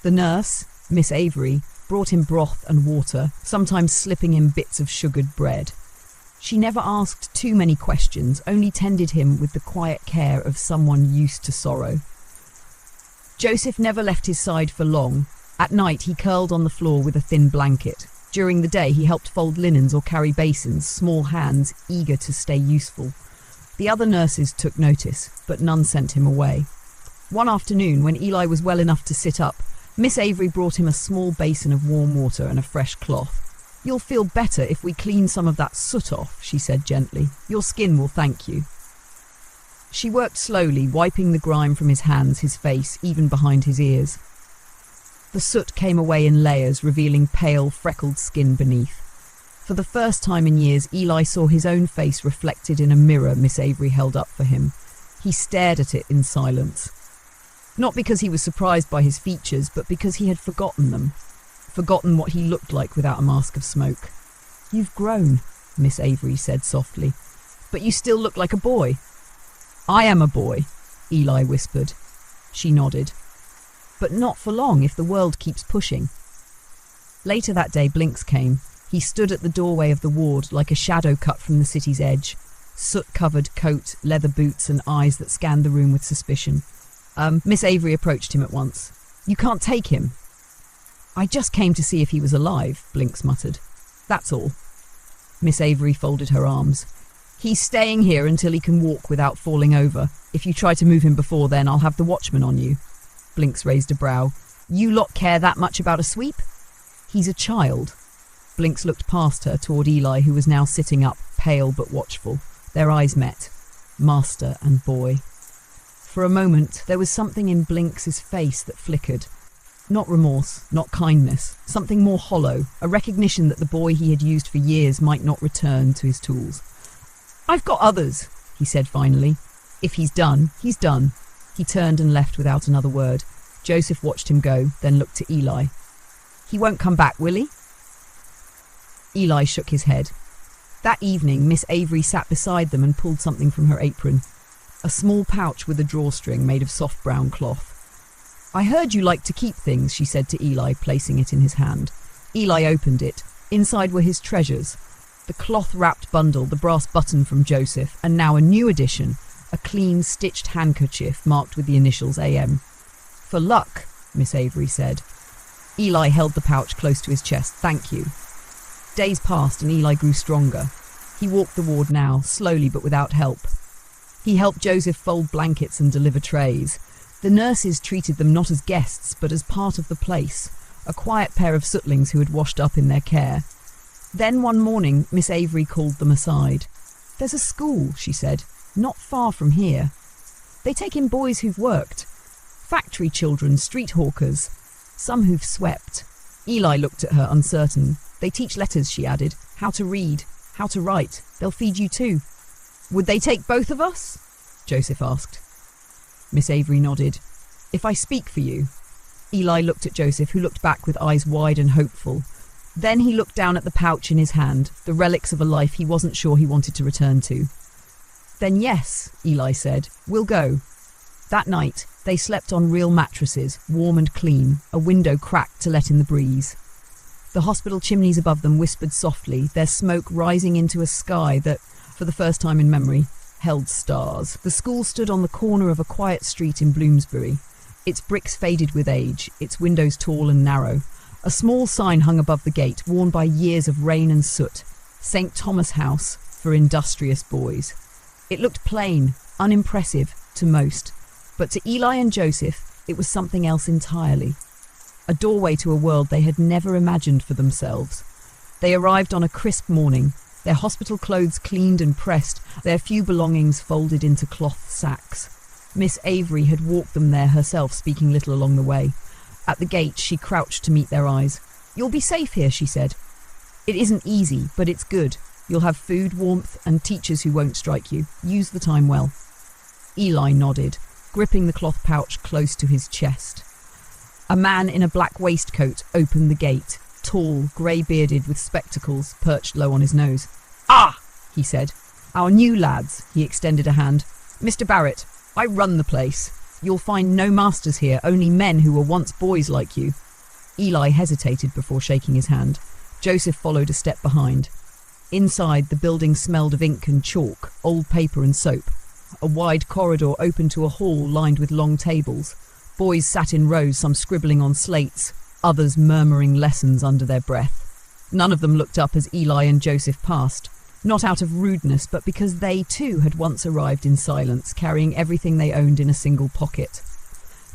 The nurse, Miss Avery, brought him broth and water, sometimes slipping him bits of sugared bread. She never asked too many questions, only tended him with the quiet care of someone used to sorrow. Joseph never left his side for long. At night he curled on the floor with a thin blanket. During the day he helped fold linens or carry basins, small hands eager to stay useful. The other nurses took notice, but none sent him away. One afternoon, when Eli was well enough to sit up, Miss Avery brought him a small basin of warm water and a fresh cloth. "You'll feel better if we clean some of that soot off," she said gently. "Your skin will thank you." She worked slowly, wiping the grime from his hands, his face, even behind his ears. The soot came away in layers, revealing pale, freckled skin beneath. For the first time in years, Eli saw his own face reflected in a mirror Miss Avery held up for him. He stared at it in silence. Not because he was surprised by his features, but because he had forgotten them. Forgotten what he looked like without a mask of smoke. "You've grown," Miss Avery said softly. "But you still look like a boy." "I am a boy," Eli whispered. She nodded. "But not for long if the world keeps pushing." Later that day, Blinks came. He stood at the doorway of the ward like a shadow cut from the city's edge. Soot-covered coat, leather boots, and eyes that scanned the room with suspicion. Miss Avery approached him at once. "You can't take him." "I just came to see if he was alive," Blinks muttered. "That's all." Miss Avery folded her arms. "He's staying here until he can walk without falling over. If you try to move him before then, I'll have the watchman on you." Blinks raised a brow. "You lot care that much about a sweep?" "He's a child." Blinks looked past her toward Eli, who was now sitting up, pale but watchful. Their eyes met. Master and boy. For a moment, there was something in Blinks's face that flickered. Not remorse, not kindness, something more hollow, a recognition that the boy he had used for years might not return to his tools. "I've got others," he said finally. "If he's done, he's done." He turned and left without another word. Joseph watched him go, then looked to Eli. "He won't come back, will he?" Eli shook his head. That evening, Miss Avery sat beside them and pulled something from her apron. A small pouch with a drawstring made of soft brown cloth. "I heard you like to keep things," she said to Eli, placing it in his hand. Eli opened it. Inside were his treasures. The cloth-wrapped bundle, the brass button from Joseph, and now a new addition, a a clean, stitched handkerchief marked with the initials AM. "For luck," Miss Avery said. Eli held the pouch close to his chest. "Thank you." Days passed and Eli grew stronger. He walked the ward now, slowly but without help. He helped Joseph fold blankets and deliver trays. The nurses treated them not as guests, but as part of the place, a quiet pair of sootlings who had washed up in their care. Then one morning, Miss Avery called them aside. "There's a school," she said, "not far from here. They take in boys who've worked. Factory children, street hawkers, some who've swept." Eli looked at her, uncertain. "They teach letters," she added, "how to read, how to write. They'll feed you too." "Would they take both of us?" Joseph asked. Miss Avery nodded. "If I speak for you." Eli looked at Joseph, who looked back with eyes wide and hopeful. Then he looked down at the pouch in his hand, the relics of a life he wasn't sure he wanted to return to. "Then yes," Eli said, "we'll go." That night, they slept on real mattresses, warm and clean, a window cracked to let in the breeze. The hospital chimneys above them whispered softly, their smoke rising into a sky that, for the first time in memory, held stars. The school stood on the corner of a quiet street in Bloomsbury. Its bricks faded with age, its windows tall and narrow. A small sign hung above the gate, worn by years of rain and soot. St. Thomas House for industrious boys. It looked plain, unimpressive to most, but to Eli and Joseph, it was something else entirely. A doorway to a world they had never imagined for themselves. They arrived on a crisp morning, their hospital clothes cleaned and pressed, their few belongings folded into cloth sacks. Miss Avery had walked them there herself, speaking little along the way. At the gate, she crouched to meet their eyes. "You'll be safe here," she said. "It isn't easy, but it's good. You'll have food, warmth, and teachers who won't strike you. Use the time well." Eli nodded, gripping the cloth pouch close to his chest. A man in a black waistcoat opened the gate, tall, grey-bearded with spectacles perched low on his nose. "Ah!" he said. "Our new lads," he extended a hand. "Mr. Barrett, I run the place. You'll find no masters here, only men who were once boys like you." Eli hesitated before shaking his hand. Joseph followed a step behind. Inside, the building smelled of ink and chalk, old paper and soap. A wide corridor opened to a hall lined with long tables. Boys sat in rows, some scribbling on slates, others murmuring lessons under their breath. None of them looked up as Eli and Joseph passed, not out of rudeness, but because they too had once arrived in silence, carrying everything they owned in a single pocket.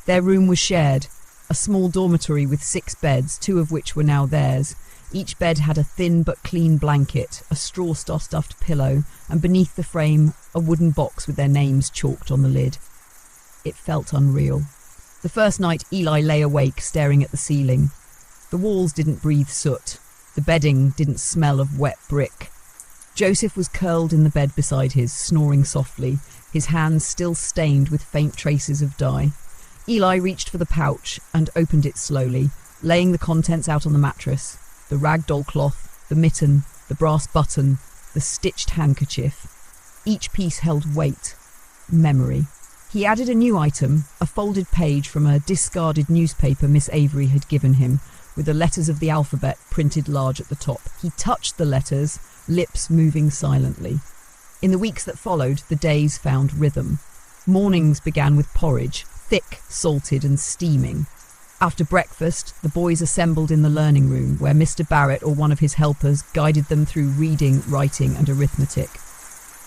Their room was shared, a small dormitory with 6 beds, 2 of which were now theirs. Each bed had a thin but clean blanket, a straw-stuffed pillow, and beneath the frame, a wooden box with their names chalked on the lid. It felt unreal. The first night, Eli lay awake, staring at the ceiling. The walls didn't breathe soot. The bedding didn't smell of wet brick. Joseph was curled in the bed beside his, snoring softly, his hands still stained with faint traces of dye. Eli reached for the pouch and opened it slowly, laying the contents out on the mattress. The ragdoll cloth, the mitten, the brass button, the stitched handkerchief. Each piece held weight, memory. He added a new item, a folded page from a discarded newspaper Miss Avery had given him, with the letters of the alphabet printed large at the top. He touched the letters, lips moving silently. In the weeks that followed, the days found rhythm. Mornings began with porridge, thick, salted and steaming. After breakfast, the boys assembled in the learning room, where Mr. Barrett or one of his helpers guided them through reading, writing and arithmetic.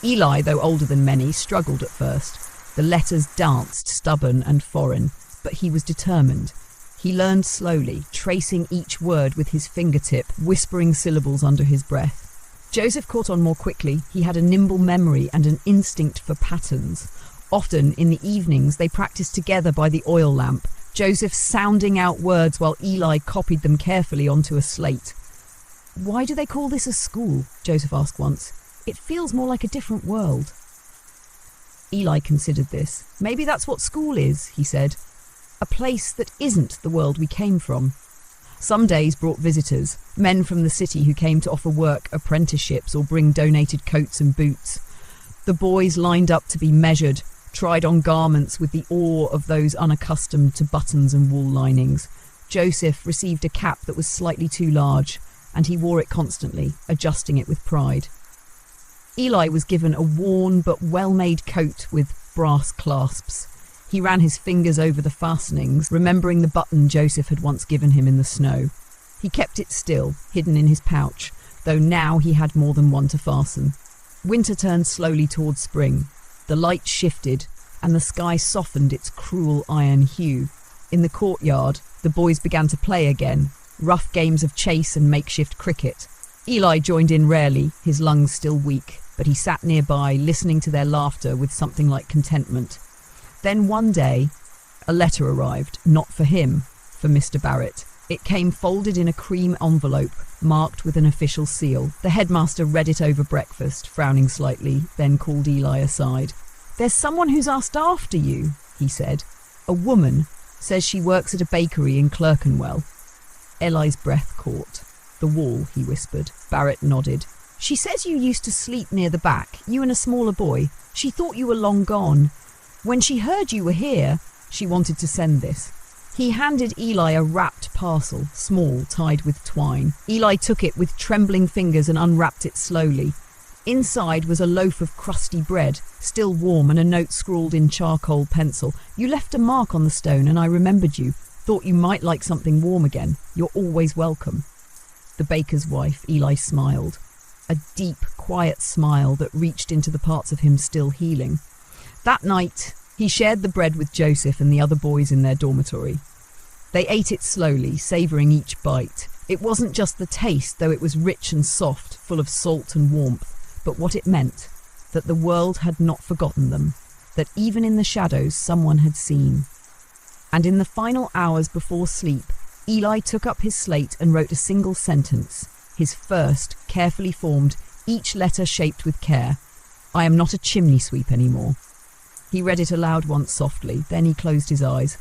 Eli, though older than many, struggled at first. The letters danced, stubborn and foreign, but he was determined. He learned slowly, tracing each word with his fingertip, whispering syllables under his breath. Joseph caught on more quickly. He had a nimble memory and an instinct for patterns. Often, in the evenings, they practiced together by the oil lamp, Joseph sounding out words while Eli copied them carefully onto a slate. "Why do they call this a school?" Joseph asked once. "It feels more like a different world." Eli considered this. "Maybe that's what school is," he said. "A place that isn't the world we came from." Some days brought visitors, men from the city who came to offer work, apprenticeships, or bring donated coats and boots. The boys lined up to be measured, tried on garments with the awe of those unaccustomed to buttons and wool linings. Joseph received a cap that was slightly too large, and he wore it constantly, adjusting it with pride. Eli was given a worn but well-made coat with brass clasps. He ran his fingers over the fastenings, remembering the button Joseph had once given him in the snow. He kept it still, hidden in his pouch, though now he had more than one to fasten. Winter turned slowly towards spring. The light shifted, and the sky softened its cruel iron hue. In the courtyard, the boys began to play again, rough games of chase and makeshift cricket. Eli joined in rarely, his lungs still weak, but he sat nearby, listening to their laughter with something like contentment. Then one day, a letter arrived, not for him, for Mr. Barrett. It came folded in a cream envelope, marked with an official seal. The headmaster read it over breakfast, frowning slightly, then called Eli aside. "There's someone who's asked after you," he said. "A woman. Says she works at a bakery in Clerkenwell." Eli's breath caught. "The wall," he whispered. Barrett nodded. "She says you used to sleep near the back, you and a smaller boy. She thought you were long gone. When she heard you were here, she wanted to send this." He handed Eli a wrapped parcel, small, tied with twine. Eli took it with trembling fingers and unwrapped it slowly. Inside was a loaf of crusty bread, still warm, and a note scrawled in charcoal pencil. "You left a mark on the stone and I remembered you. Thought you might like something warm again. You're always welcome." The baker's wife, Eli smiled. A deep, quiet smile that reached into the parts of him still healing. That night, he shared the bread with Joseph and the other boys in their dormitory. They ate it slowly, savouring each bite. It wasn't just the taste, though it was rich and soft, full of salt and warmth, but what it meant, that the world had not forgotten them, that even in the shadows someone had seen. And in the final hours before sleep, Eli took up his slate and wrote a single sentence, his first, carefully formed, each letter shaped with care. "I am not a chimney sweep anymore." He read it aloud once softly, then he closed his eyes.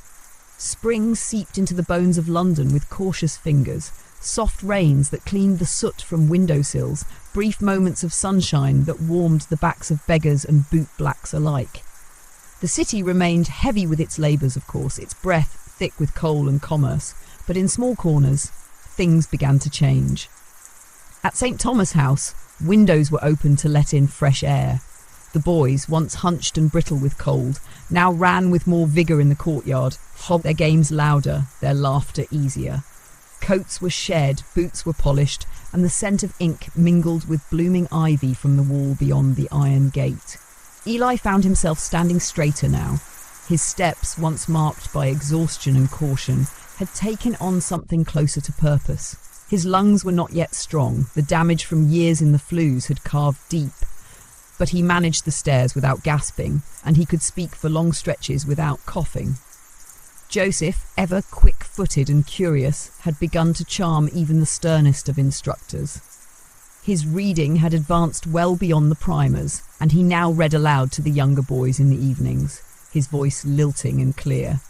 Spring seeped into the bones of London with cautious fingers, soft rains that cleaned the soot from windowsills, brief moments of sunshine that warmed the backs of beggars and boot-blacks alike. The city remained heavy with its labours, of course, its breath thick with coal and commerce, but in small corners, things began to change. At St. Thomas' House, windows were opened to let in fresh air. The boys, once hunched and brittle with cold, now ran with more vigour in the courtyard, their games louder, their laughter easier. Coats were shed, boots were polished, and the scent of ink mingled with blooming ivy from the wall beyond the iron gate. Eli found himself standing straighter now. His steps, once marked by exhaustion and caution, had taken on something closer to purpose. His lungs were not yet strong, the damage from years in the flues had carved deep, but he managed the stairs without gasping, and he could speak for long stretches without coughing. Joseph, ever quick-footed and curious, had begun to charm even the sternest of instructors. His reading had advanced well beyond the primers, and he now read aloud to the younger boys in the evenings, his voice lilting and clear.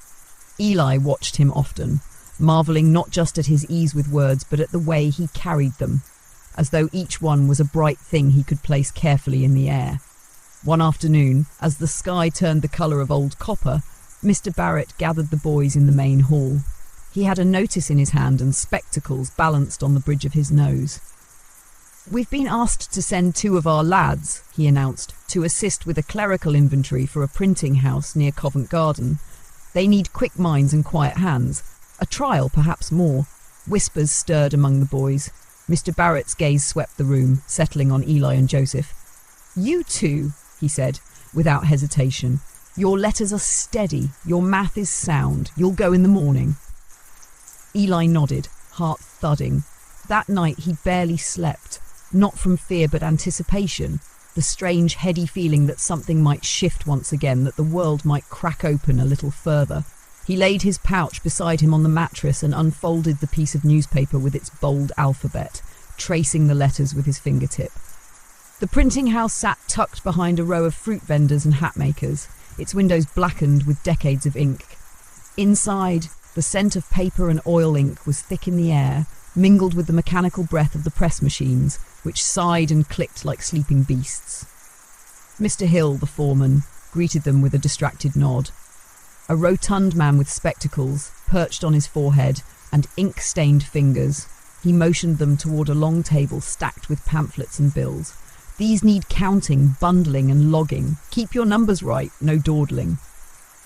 Eli watched him often, marvelling not just at his ease with words, but at the way he carried them, as though each one was a bright thing he could place carefully in the air. One afternoon, as the sky turned the colour of old copper, Mr. Barrett gathered the boys in the main hall. He had a notice in his hand and spectacles balanced on the bridge of his nose. "We've been asked to send 2 of our lads," he announced, "to assist with a clerical inventory for a printing house near Covent Garden. They need quick minds and quiet hands. A trial, perhaps more." Whispers stirred among the boys. Mr. Barrett's gaze swept the room, settling on Eli and Joseph. "You two," he said, without hesitation. "Your letters are steady, your math is sound, you'll go in the morning." Eli nodded, heart thudding. That night he barely slept, not from fear but anticipation, the strange heady feeling that something might shift once again, that the world might crack open a little further. He laid his pouch beside him on the mattress and unfolded the piece of newspaper with its bold alphabet, tracing the letters with his fingertip. The printing house sat tucked behind a row of fruit vendors and hat makers, its windows blackened with decades of ink. Inside, the scent of paper and oil ink was thick in the air, mingled with the mechanical breath of the press machines, which sighed and clicked like sleeping beasts. Mr. Hill, the foreman, greeted them with a distracted nod. A rotund man with spectacles, perched on his forehead, and ink-stained fingers, he motioned them toward a long table stacked with pamphlets and bills. These need counting, bundling and logging. Keep your numbers right, no dawdling.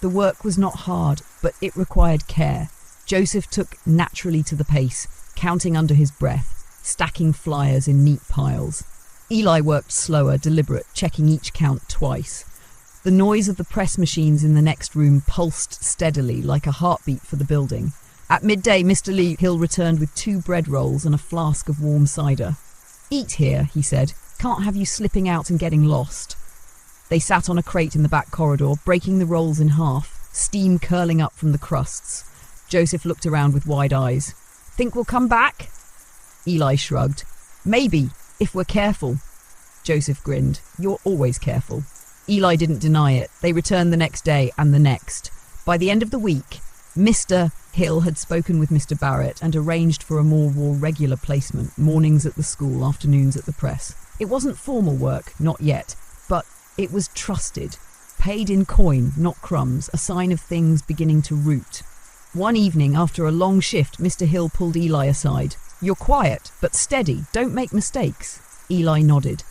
The work was not hard, but it required care. Joseph took naturally to the pace, counting under his breath, stacking flyers in neat piles. Eli worked slower, deliberate, checking each count twice. The noise of the press machines in the next room pulsed steadily, like a heartbeat for the building. At midday, Mr. Lee Hill returned with 2 bread rolls and a flask of warm cider. "Eat here," he said. "Can't have you slipping out and getting lost." They sat on a crate in the back corridor, breaking the rolls in half, steam curling up from the crusts. Joseph looked around with wide eyes. "Think we'll come back?" Eli shrugged. "Maybe, if we're careful." Joseph grinned. "You're always careful." Eli didn't deny it. They returned the next day and the next. By the end of the week, Mr. Hill had spoken with Mr. Barrett and arranged for a more regular placement, mornings at the school, afternoons at the press. It wasn't formal work, not yet, but it was trusted, paid in coin, not crumbs, a sign of things beginning to root. One evening, after a long shift, Mr. Hill pulled Eli aside. "You're quiet, but steady, don't make mistakes." Eli nodded.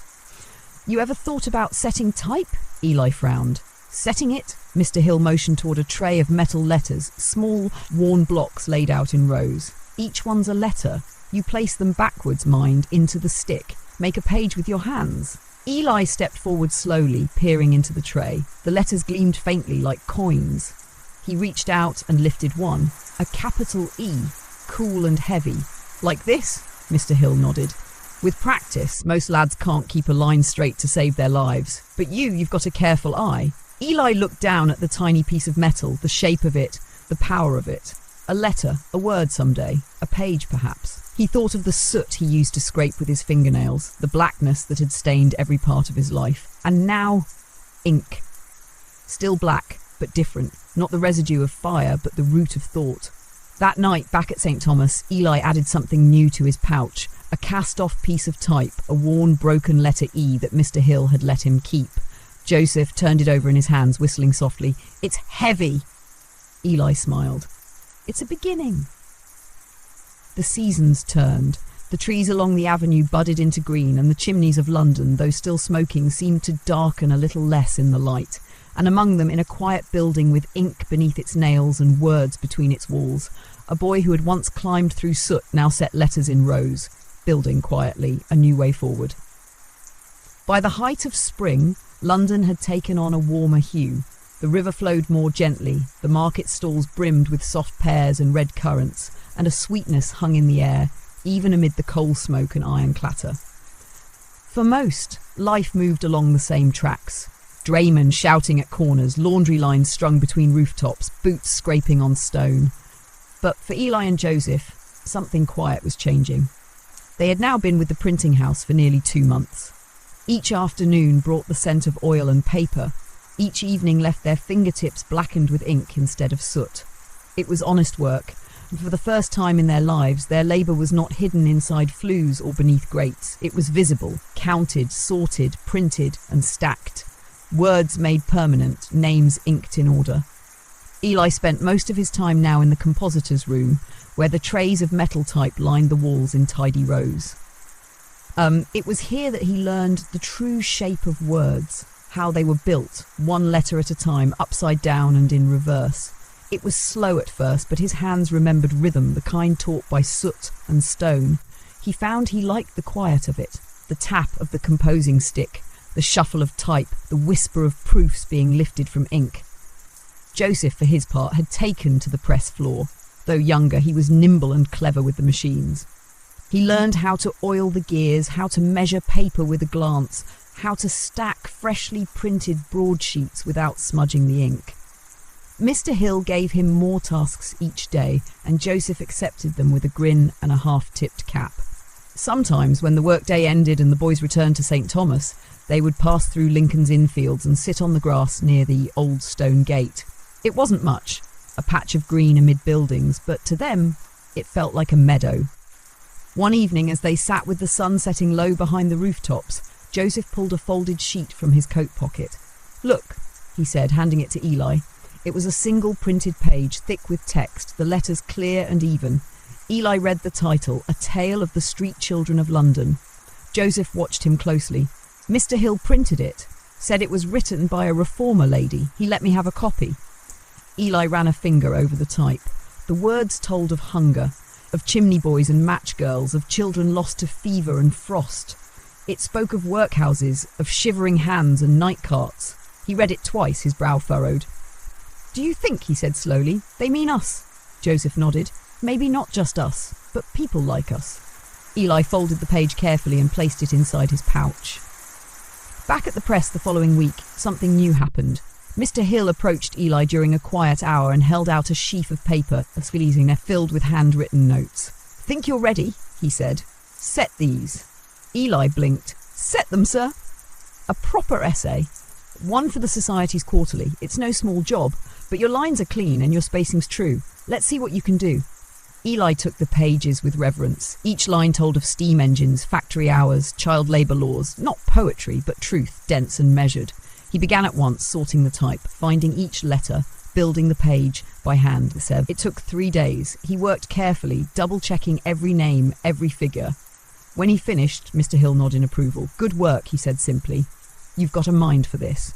"You ever thought about setting type?" Eli frowned. "Setting it?" Mr. Hill motioned toward a tray of metal letters, small, worn blocks laid out in rows. "Each one's a letter. You place them backwards, mind, into the stick. Make a page with your hands." Eli stepped forward slowly, peering into the tray. The letters gleamed faintly like coins. He reached out and lifted one, a capital E, cool and heavy. "Like this?" Mr. Hill nodded. "With practice, most lads can't keep a line straight to save their lives. But you've got a careful eye." Eli looked down at the tiny piece of metal, the shape of it, the power of it. A letter, a word someday, a page perhaps. He thought of the soot he used to scrape with his fingernails, the blackness that had stained every part of his life. And now, ink. Still black, but different. Not the residue of fire, but the root of thought. That night, back at St. Thomas, Eli added something new to his pouch. A cast-off piece of type, a worn, broken letter E that Mr. Hill had let him keep. Joseph turned it over in his hands, whistling softly. "It's heavy!" Eli smiled. "It's a beginning." The seasons turned. The trees along the avenue budded into green, and the chimneys of London, though still smoking, seemed to darken a little less in the light. And among them, in a quiet building with ink beneath its nails and words between its walls, a boy who had once climbed through soot now set letters in rows, building quietly a new way forward. By the height of spring, London had taken on a warmer hue. The river flowed more gently, the market stalls brimmed with soft pears and red currants, and a sweetness hung in the air, even amid the coal smoke and iron clatter. For most, life moved along the same tracks. Draymen shouting at corners, laundry lines strung between rooftops, boots scraping on stone. But for Eli and Joseph, something quiet was changing. They had now been with the printing house for nearly 2 months. Each afternoon brought the scent of oil and paper. Each evening left their fingertips blackened with ink instead of soot. It was honest work, and for the first time in their lives, their labour was not hidden inside flues or beneath grates. It was visible, counted, sorted, printed and stacked. Words made permanent, names inked in order. Eli spent most of his time now in the compositor's room, where the trays of metal type lined the walls in tidy rows. It was here that he learned the true shape of words, how they were built, one letter at a time, upside down and in reverse. It was slow at first, but his hands remembered rhythm, the kind taught by soot and stone. He found he liked the quiet of it, the tap of the composing stick, the shuffle of type, the whisper of proofs being lifted from ink. Joseph, for his part, had taken to the press floor. Though younger, he was nimble and clever with the machines. He learned how to oil the gears, how to measure paper with a glance, how to stack freshly printed broadsheets without smudging the ink. Mr. Hill gave him more tasks each day, and Joseph accepted them with a grin and a half-tipped cap. Sometimes, when the workday ended and the boys returned to St. Thomas, they would pass through Lincoln's Inn fields and sit on the grass near the old stone gate. It wasn't much, a patch of green amid buildings, but to them, it felt like a meadow. One evening, as they sat with the sun setting low behind the rooftops, Joseph pulled a folded sheet from his coat pocket. "Look," he said, handing it to Eli. It was a single printed page, thick with text, the letters clear and even. Eli read the title, A Tale of the Street Children of London. Joseph watched him closely. Mr. Hill printed it, said it was written by a reformer lady. He let me have a copy. Eli ran a finger over the type. The words told of hunger, of chimney boys and match girls, of children lost to fever and frost. It spoke of workhouses, of shivering hands and night carts. He read it twice, his brow furrowed. "Do you think," he said slowly, "they mean us?" Joseph nodded. "Maybe not just us, but people like us." Eli folded the page carefully and placed it inside his pouch. Back at the press the following week, something new happened. Mr. Hill approached Eli during a quiet hour and held out a sheaf of paper, filled with handwritten notes. "Think you're ready?" he said. "Set these." Eli blinked. "Set them, sir." "A proper essay. One for the Society's quarterly. It's no small job, but your lines are clean and your spacing's true. Let's see what you can do." Eli took the pages with reverence. Each line told of steam engines, factory hours, child labour laws. Not poetry, but truth, dense and measured. He began at once, sorting the type, finding each letter, building the page by hand. It took 3 days. He worked carefully, double-checking every name, every figure. When he finished, Mr. Hill nodded in approval. "Good work," he said simply. "You've got a mind for this."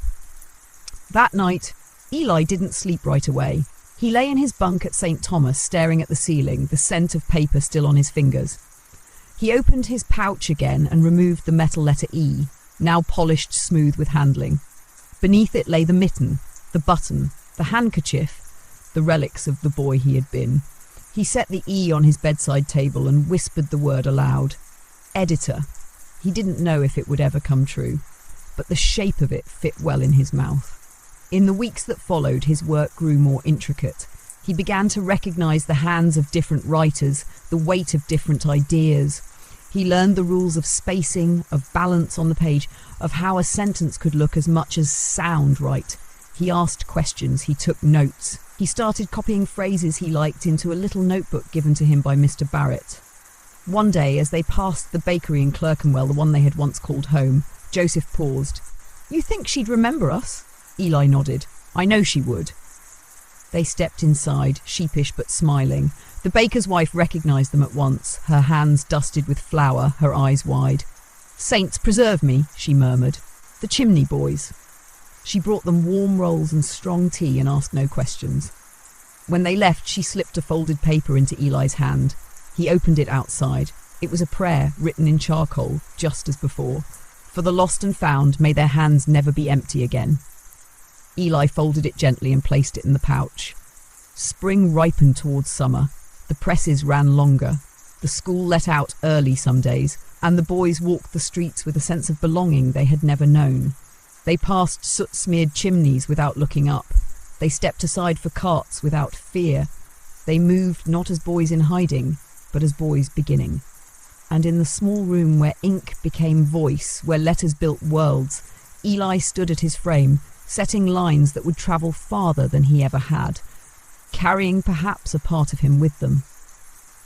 That night, Eli didn't sleep right away. He lay in his bunk at St. Thomas, staring at the ceiling, the scent of paper still on his fingers. He opened his pouch again and removed the metal letter E, now polished smooth with handling. Beneath it lay the mitten, the button, the handkerchief, the relics of the boy he had been. He set the E on his bedside table and whispered the word aloud. Editor. He didn't know if it would ever come true, but the shape of it fit well in his mouth. In the weeks that followed, his work grew more intricate. He began to recognize the hands of different writers, the weight of different ideas. He learned the rules of spacing, of balance on the page, of how a sentence could look as much as sound right. He asked questions, he took notes. He started copying phrases he liked into a little notebook given to him by Mr. Barrett. One day, as they passed the bakery in Clerkenwell, the one they had once called home, Joseph paused. "You think she'd remember us?" Eli nodded. "I know she would." They stepped inside, sheepish but smiling. The baker's wife recognised them at once, her hands dusted with flour, her eyes wide. "Saints preserve me," she murmured. "The Chimney Boys." She brought them warm rolls and strong tea and asked no questions. When they left, she slipped a folded paper into Eli's hand. He opened it outside. It was a prayer written in charcoal, just as before. "For the lost and found, may their hands never be empty again." Eli folded it gently and placed it in the pouch. Spring ripened towards summer. The presses ran longer. The school let out early some days, and the boys walked the streets with a sense of belonging they had never known. They passed soot-smeared chimneys without looking up. They stepped aside for carts without fear. They moved not as boys in hiding, but as boys beginning. And in the small room where ink became voice, where letters built worlds, Eli stood at his frame, setting lines that would travel farther than he ever had, carrying perhaps a part of him with them.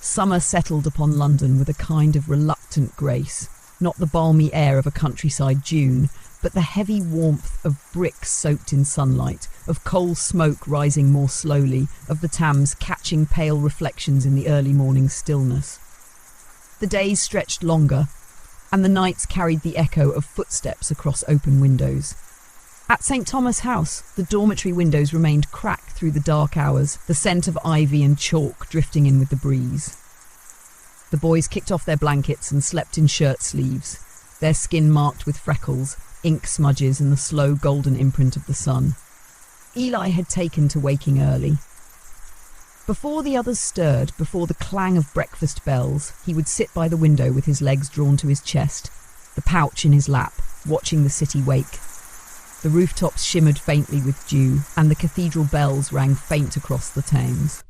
Summer settled upon London with a kind of reluctant grace, not the balmy air of a countryside June, but the heavy warmth of bricks soaked in sunlight, of coal smoke rising more slowly, of the Thames catching pale reflections in the early morning stillness. The days stretched longer, and the nights carried the echo of footsteps across open windows. At St. Thomas' House, the dormitory windows remained cracked through the dark hours, the scent of ivy and chalk drifting in with the breeze. The boys kicked off their blankets and slept in shirt sleeves, their skin marked with freckles, ink smudges and the slow golden imprint of the sun. Eli had taken to waking early. Before the others stirred, before the clang of breakfast bells, he would sit by the window with his legs drawn to his chest, the pouch in his lap, watching the city wake. The rooftops shimmered faintly with dew, and the cathedral bells rang faint across the Thames.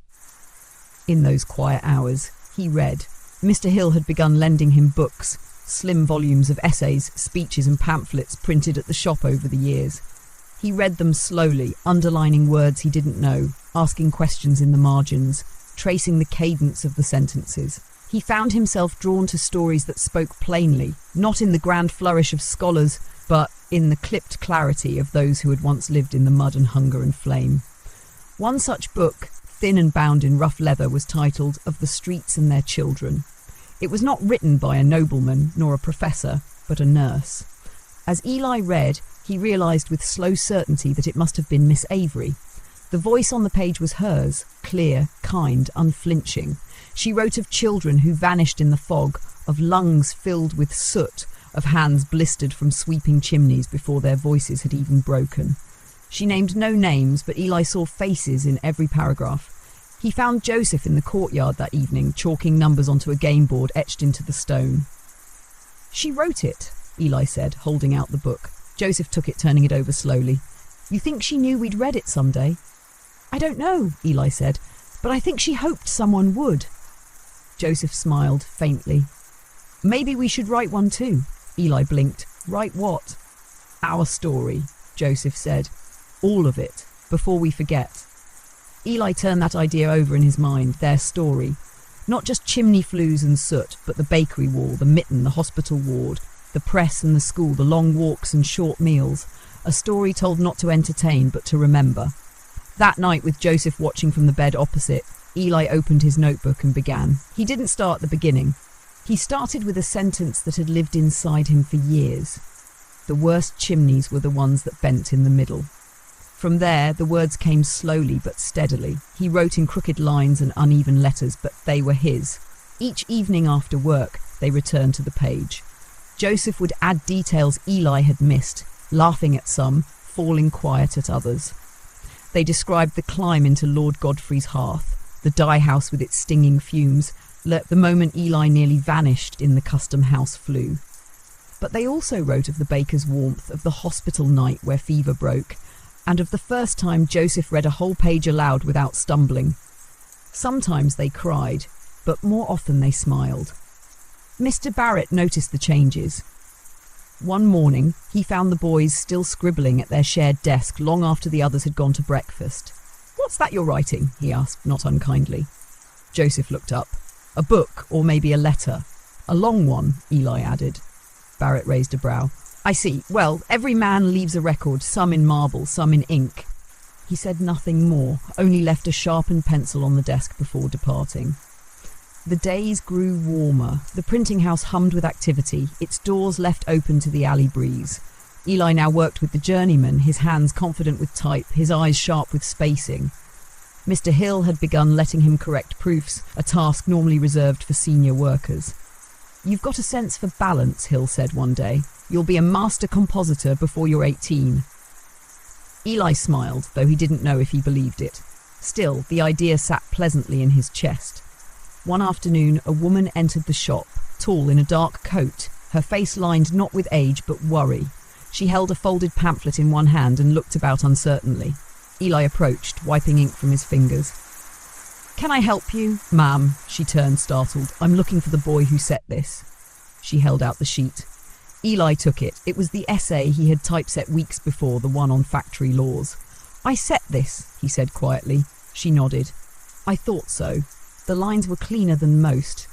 In those quiet hours, he read. Mr. Hill had begun lending him books, slim volumes of essays, speeches and pamphlets printed at the shop over the years. He read them slowly, underlining words he didn't know, asking questions in the margins, tracing the cadence of the sentences. He found himself drawn to stories that spoke plainly, not in the grand flourish of scholars, but in the clipped clarity of those who had once lived in the mud and hunger and flame. One such book, thin and bound in rough leather, was titled Of the Streets and Their Children. It was not written by a nobleman nor a professor, but a nurse. As Eli read, he realised with slow certainty that it must have been Miss Avery. The voice on the page was hers, clear, kind, unflinching. She wrote of children who vanished in the fog, of lungs filled with soot, of hands blistered from sweeping chimneys before their voices had even broken. She named no names, but Eli saw faces in every paragraph. He found Joseph in the courtyard that evening, chalking numbers onto a game board etched into the stone. "She wrote it," Eli said, holding out the book. Joseph took it, turning it over slowly. "You think she knew we'd read it someday?" "I don't know," Eli said, "but I think she hoped someone would." Joseph smiled faintly. "Maybe we should write one too." Eli blinked. "Write what?" "Our story," Joseph said. "All of it, before we forget." Eli turned that idea over in his mind, their story. Not just chimney flues and soot, but the bakery wall, the mitten, the hospital ward, the press and the school, the long walks and short meals. A story told not to entertain, but to remember. That night, with Joseph watching from the bed opposite, Eli opened his notebook and began. He didn't start at the beginning. He started with a sentence that had lived inside him for years. The worst chimneys were the ones that bent in the middle. From there, the words came slowly but steadily. He wrote in crooked lines and uneven letters, but they were his. Each evening after work, they returned to the page. Joseph would add details Eli had missed, laughing at some, falling quiet at others. They described the climb into Lord Godfrey's hearth, the dye house with its stinging fumes, the moment Eli nearly vanished in the custom house flue. But they also wrote of the baker's warmth, of the hospital night where fever broke, and of the first time Joseph read a whole page aloud without stumbling. Sometimes they cried, but more often they smiled. Mr. Barrett noticed the changes. One morning, he found the boys still scribbling at their shared desk long after the others had gone to breakfast. "What's that you're writing?" he asked, not unkindly. Joseph looked up. "A book, or maybe a letter." "A long one," Eli added. Barrett raised a brow. "I see. Well, every man leaves a record, some in marble, some in ink." He said nothing more, only left a sharpened pencil on the desk before departing. The days grew warmer. The printing house hummed with activity, its doors left open to the alley breeze. Eli now worked with the journeyman, his hands confident with type, his eyes sharp with spacing. Mr. Hill had begun letting him correct proofs, a task normally reserved for senior workers. "You've got a sense for balance," Hill said one day. "You'll be a master compositor before you're 18. Eli smiled, though he didn't know if he believed it. Still, the idea sat pleasantly in his chest. One afternoon, a woman entered the shop, tall in a dark coat, her face lined not with age but worry. She held a folded pamphlet in one hand and looked about uncertainly. Eli approached, wiping ink from his fingers. "Can I help you?" "Ma'am," she turned, startled. "I'm looking for the boy who set this." She held out the sheet. Eli took it. It was the essay he had typeset weeks before, the one on factory laws. "I set this," he said quietly. She nodded. "I thought so." The lines were cleaner than most.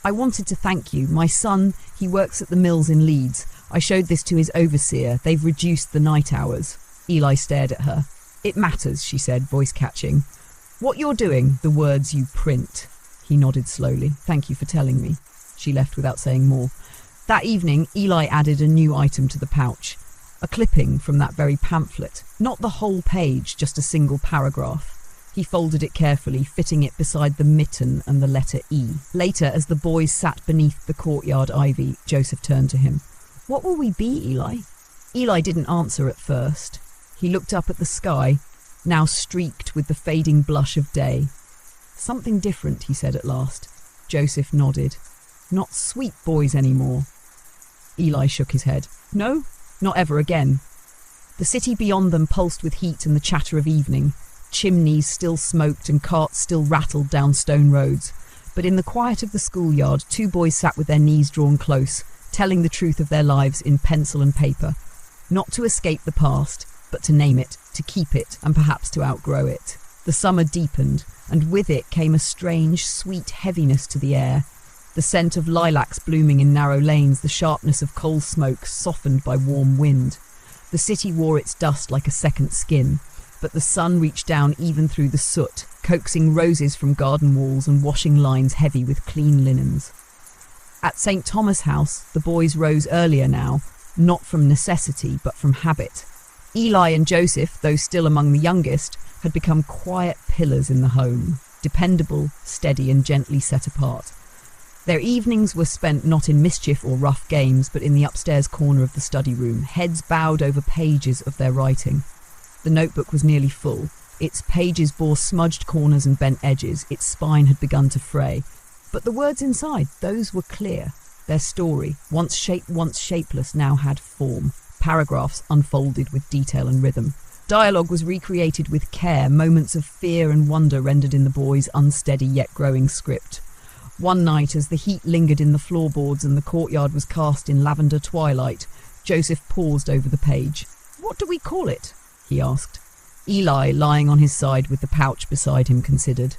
"I wanted to thank you. My son, he works at the mills in Leeds. I showed this to his overseer. They've reduced the night hours." Eli stared at her. "It matters," she said, voice catching. "What you're doing, the words you print." He nodded slowly. "Thank you for telling me." She left without saying more. That evening, Eli added a new item to the pouch. A clipping from that very pamphlet. Not the whole page, just a single paragraph. He folded it carefully, fitting it beside the mitten and the letter E. Later, as the boys sat beneath the courtyard ivy, Joseph turned to him. "What will we be, Eli?" Eli didn't answer at first. He looked up at the sky, now streaked with the fading blush of day. "Something different," he said at last. Joseph nodded. "Not sweet boys anymore." Eli shook his head. "No, not ever again." The city beyond them pulsed with heat and the chatter of evening. Chimneys still smoked and carts still rattled down stone roads. But in the quiet of the schoolyard, two boys sat with their knees drawn close, telling the truth of their lives in pencil and paper. Not to escape the past, but to name it, to keep it, and perhaps to outgrow it. The summer deepened, and with it came a strange, sweet heaviness to the air. The scent of lilacs blooming in narrow lanes, the sharpness of coal smoke softened by warm wind. The city wore its dust like a second skin, but the sun reached down even through the soot, coaxing roses from garden walls and washing lines heavy with clean linens. At St. Thomas' House, the boys rose earlier now, not from necessity but from habit. Eli and Joseph, though still among the youngest, had become quiet pillars in the home, dependable, steady and gently set apart. Their evenings were spent not in mischief or rough games, but in the upstairs corner of the study room, heads bowed over pages of their writing. The notebook was nearly full. Its pages bore smudged corners and bent edges. Its spine had begun to fray. But the words inside, those were clear. Their story, once shapeless, now had form. Paragraphs unfolded with detail and rhythm. Dialogue was recreated with care, moments of fear and wonder rendered in the boys' unsteady yet growing script. One night, as the heat lingered in the floorboards and the courtyard was cast in lavender twilight, Joseph paused over the page. "What do we call it?" he asked. Eli, lying on his side with the pouch beside him, considered.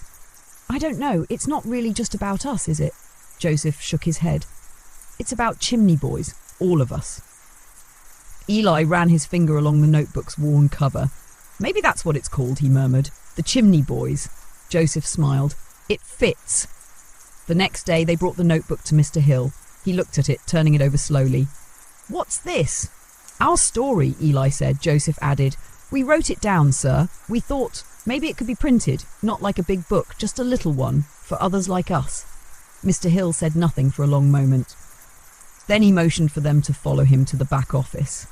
"I don't know. It's not really just about us, is it?" Joseph shook his head. "It's about Chimney Boys, all of us." Eli ran his finger along the notebook's worn cover. "Maybe that's what it's called," he murmured. "The Chimney Boys." Joseph smiled. "It fits." The next day they brought the notebook to Mr. Hill. He looked at it, turning it over slowly. "What's this?" "Our story," Eli said. Joseph added, "We wrote it down, sir. We thought maybe it could be printed, not like a big book, just a little one, for others like us." Mr. Hill said nothing for a long moment. Then he motioned for them to follow him to the back office.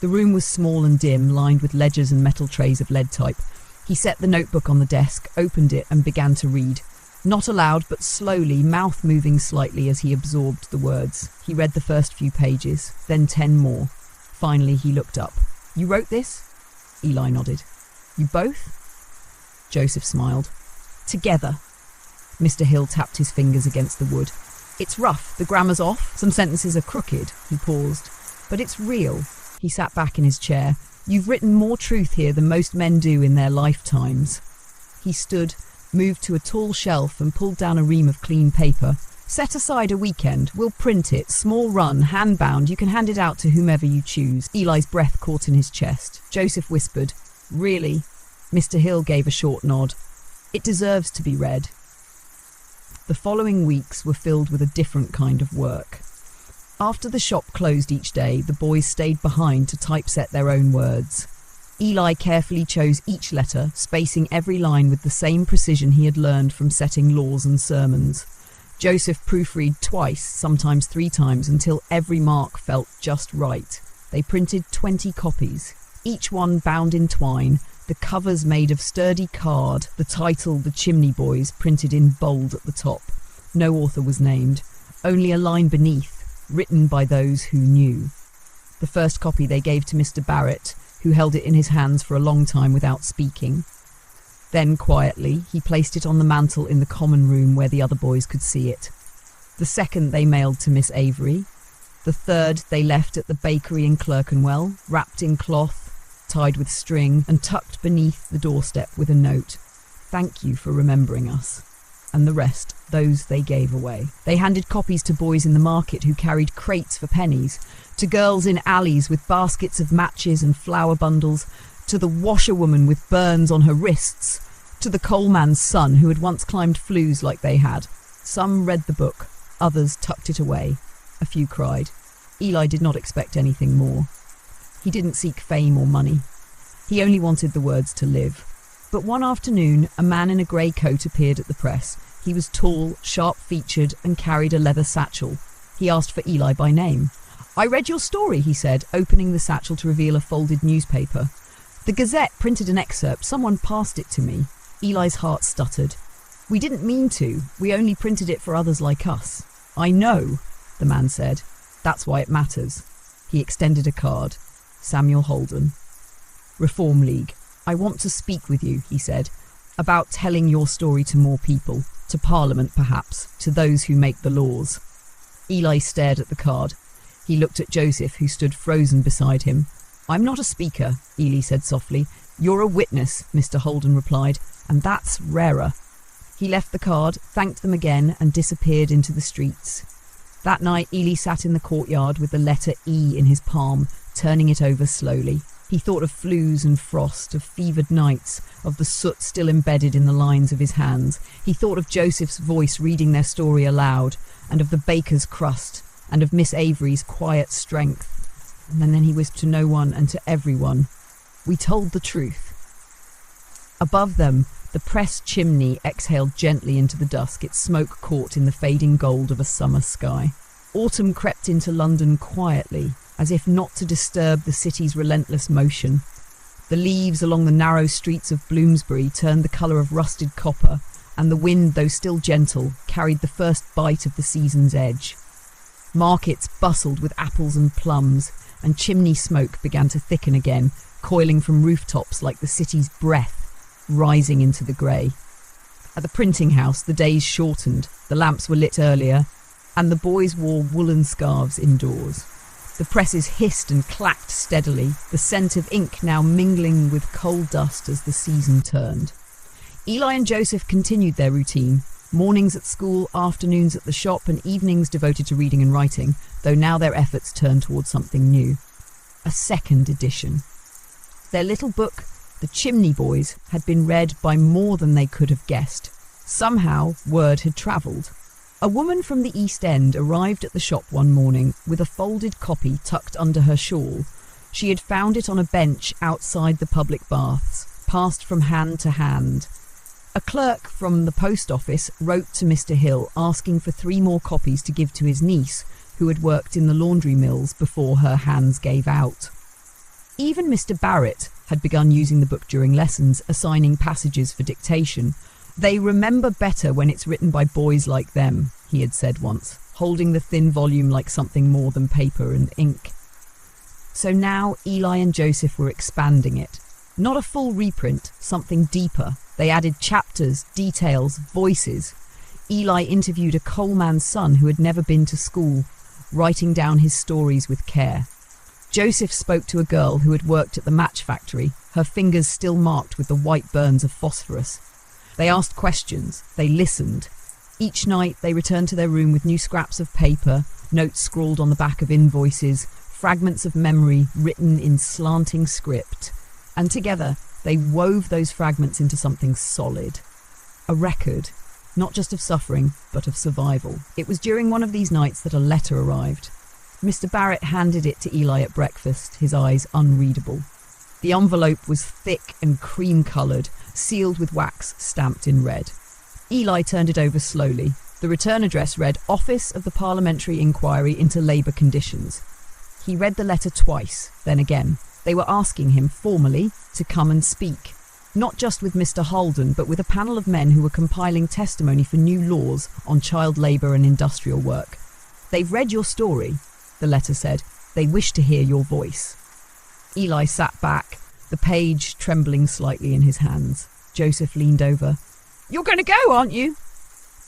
The room was small and dim, lined with ledgers and metal trays of lead type. He set the notebook on the desk, opened it and began to read. Not aloud, but slowly, mouth moving slightly as he absorbed the words. He read the first few pages, then 10 more. Finally, he looked up. "You wrote this?" Eli nodded. "You both?" Joseph smiled. "Together." Mr. Hill tapped his fingers against the wood. "It's rough, the grammar's off, some sentences are crooked." He paused. "But it's real." He sat back in his chair. "You've written more truth here than most men do in their lifetimes." He stood, moved to a tall shelf and pulled down a ream of clean paper. "Set aside a weekend. We'll print it. Small run, hand-bound. You can hand it out to whomever you choose." Eli's breath caught in his chest. Joseph whispered, "Really?" Mr. Hill gave a short nod. "It deserves to be read." The following weeks were filled with a different kind of work. After the shop closed each day, the boys stayed behind to typeset their own words. Eli carefully chose each letter, spacing every line with the same precision he had learned from setting laws and sermons. Joseph proofread twice, sometimes 3 times, until every mark felt just right. They printed 20 copies, each one bound in twine, the covers made of sturdy card, the title "The Chimney Boys" printed in bold at the top. No author was named, only a line beneath, written by those who knew. The first copy they gave to Mr. Barrett, who held it in his hands for a long time without speaking. Then, quietly, he placed it on the mantel in the common room where the other boys could see it. The second they mailed to Miss Avery. The third they left at the bakery in Clerkenwell, wrapped in cloth, tied with string, and tucked beneath the doorstep with a note. "Thank you for remembering us." And the rest, those they gave away. They handed copies to boys in the market who carried crates for pennies, to girls in alleys with baskets of matches and flower bundles, to the washerwoman with burns on her wrists, to the coalman's son who had once climbed flues like they had. Some read the book, others tucked it away. A few cried. Eli did not expect anything more. He didn't seek fame or money. He only wanted the words to live. But one afternoon, a man in a grey coat appeared at the press. He was tall, sharp-featured, and carried a leather satchel. He asked for Eli by name. "I read your story," he said, opening the satchel to reveal a folded newspaper. "The Gazette printed an excerpt. Someone passed it to me." Eli's heart stuttered. "We didn't mean to. We only printed it for others like us." "I know," the man said. "That's why it matters." He extended a card. Samuel Holden. "Reform League. I want to speak with you," he said, "about telling your story to more people, to Parliament perhaps, to those who make the laws." Eli stared at the card. He looked at Joseph, who stood frozen beside him. "I'm not a speaker," Eli said softly. "You're a witness," Mr. Holden replied, "and that's rarer." He left the card, thanked them again, and disappeared into the streets. That night, Eli sat in the courtyard with the letter E in his palm, turning it over slowly. He thought of flues and frost, of fevered nights, of the soot still embedded in the lines of his hands. He thought of Joseph's voice reading their story aloud, and of the baker's crust, and of Miss Avery's quiet strength. And then he whispered to no one and to everyone, "We told the truth." Above them, the pressed chimney exhaled gently into the dusk, its smoke caught in the fading gold of a summer sky. Autumn crept into London quietly, as if not to disturb the city's relentless motion. The leaves along the narrow streets of Bloomsbury turned the colour of rusted copper, and the wind, though still gentle, carried the first bite of the season's edge. Markets bustled with apples and plums, and chimney smoke began to thicken again, coiling from rooftops like the city's breath, rising into the grey. At the printing house, the days shortened, the lamps were lit earlier, and the boys wore woolen scarves indoors. The presses hissed and clacked steadily, the scent of ink now mingling with coal dust as the season turned. Eli and Joseph continued their routine, mornings at school, afternoons at the shop, and evenings devoted to reading and writing, though now their efforts turned towards something new. A second edition. Their little book, The Chimney Boys, had been read by more than they could have guessed. Somehow, word had travelled. A woman from the East End arrived at the shop one morning with a folded copy tucked under her shawl. She had found it on a bench outside the public baths, passed from hand to hand. A clerk from the post office wrote to Mr. Hill asking for 3 more copies to give to his niece, who had worked in the laundry mills before her hands gave out. Even Mr. Barrett had begun using the book during lessons, assigning passages for dictation. "They remember better when it's written by boys like them," he had said once, holding the thin volume like something more than paper and ink. So now Eli and Joseph were expanding it. Not a full reprint, something deeper. They added chapters, details, voices. Eli interviewed a coalman's son who had never been to school, writing down his stories with care. Joseph spoke to a girl who had worked at the match factory, her fingers still marked with the white burns of phosphorus. They asked questions, they listened. Each night they returned to their room with new scraps of paper, notes scrawled on the back of invoices, fragments of memory written in slanting script. And together they wove those fragments into something solid. A record, not just of suffering, but of survival. It was during one of these nights that a letter arrived. Mr. Barrett handed it to Eli at breakfast, his eyes unreadable. The envelope was thick and cream-coloured, sealed with wax stamped in red. Eli turned it over slowly. The return address read, "Office of the Parliamentary Inquiry into Labour Conditions." He read the letter twice, then again. They were asking him, formally, to come and speak. Not just with Mr. Holden, but with a panel of men who were compiling testimony for new laws on child labour and industrial work. "They've read your story," the letter said. "They wish to hear your voice." Eli sat back, the page trembling slightly in his hands. Joseph leaned over. "You're going to go, aren't you?"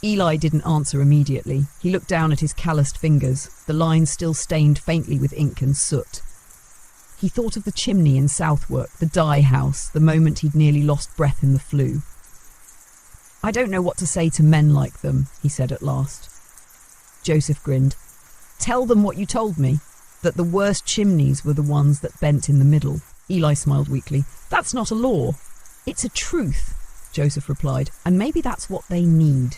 Eli didn't answer immediately. He looked down at his calloused fingers, the lines still stained faintly with ink and soot. He thought of the chimney in Southwark, the dye house, the moment he'd nearly lost breath in the flue. "I don't know what to say to men like them," he said at last. Joseph grinned. "Tell them what you told me, that the worst chimneys were the ones that bent in the middle." Eli smiled weakly. "That's not a law. It's a truth," Joseph replied, "and maybe that's what they need."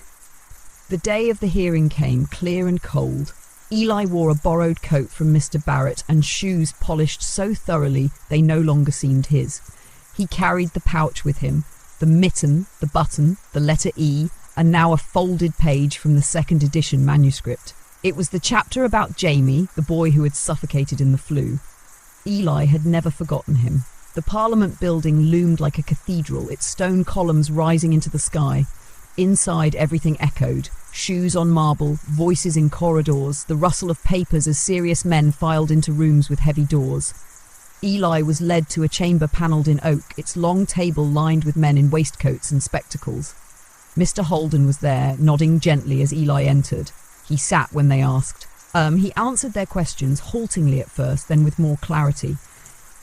The day of the hearing came, clear and cold. Eli wore a borrowed coat from Mr. Barrett and shoes polished so thoroughly they no longer seemed his. He carried the pouch with him, the mitten, the button, the letter E, and now a folded page from the second edition manuscript. It was the chapter about Jamie, the boy who had suffocated in the flue. Eli had never forgotten him. The Parliament building loomed like a cathedral, its stone columns rising into the sky. Inside, everything echoed. Shoes on marble, voices in corridors, the rustle of papers as serious men filed into rooms with heavy doors. Eli was led to a chamber panelled in oak, its long table lined with men in waistcoats and spectacles. Mr. Holden was there, nodding gently as Eli entered. He sat when they asked. He answered their questions, haltingly at first, then with more clarity.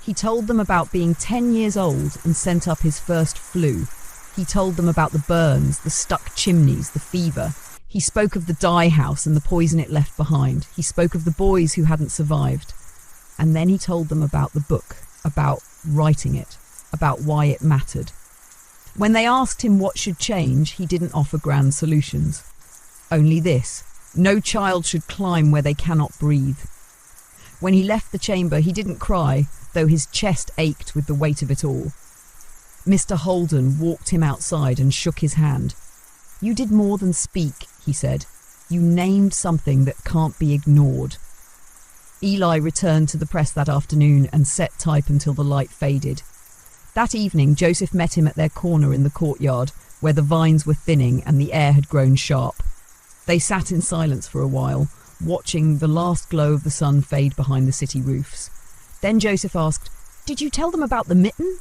He told them about being 10 years old and sent up his first flu. He told them about the burns, the stuck chimneys, the fever. He spoke of the dye house and the poison it left behind. He spoke of the boys who hadn't survived. And then he told them about the book, about writing it, about why it mattered. When they asked him what should change, he didn't offer grand solutions. Only this: no child should climb where they cannot breathe. When he left the chamber, he didn't cry, though his chest ached with the weight of it all. Mr. Holden walked him outside and shook his hand. "You did more than speak," he said. "You named something that can't be ignored." Eli returned to the press that afternoon and set type until the light faded. That evening, Joseph met him at their corner in the courtyard, where the vines were thinning and the air had grown sharp. They sat in silence for a while, watching the last glow of the sun fade behind the city roofs. Then Joseph asked, "Did you tell them about the mitten?"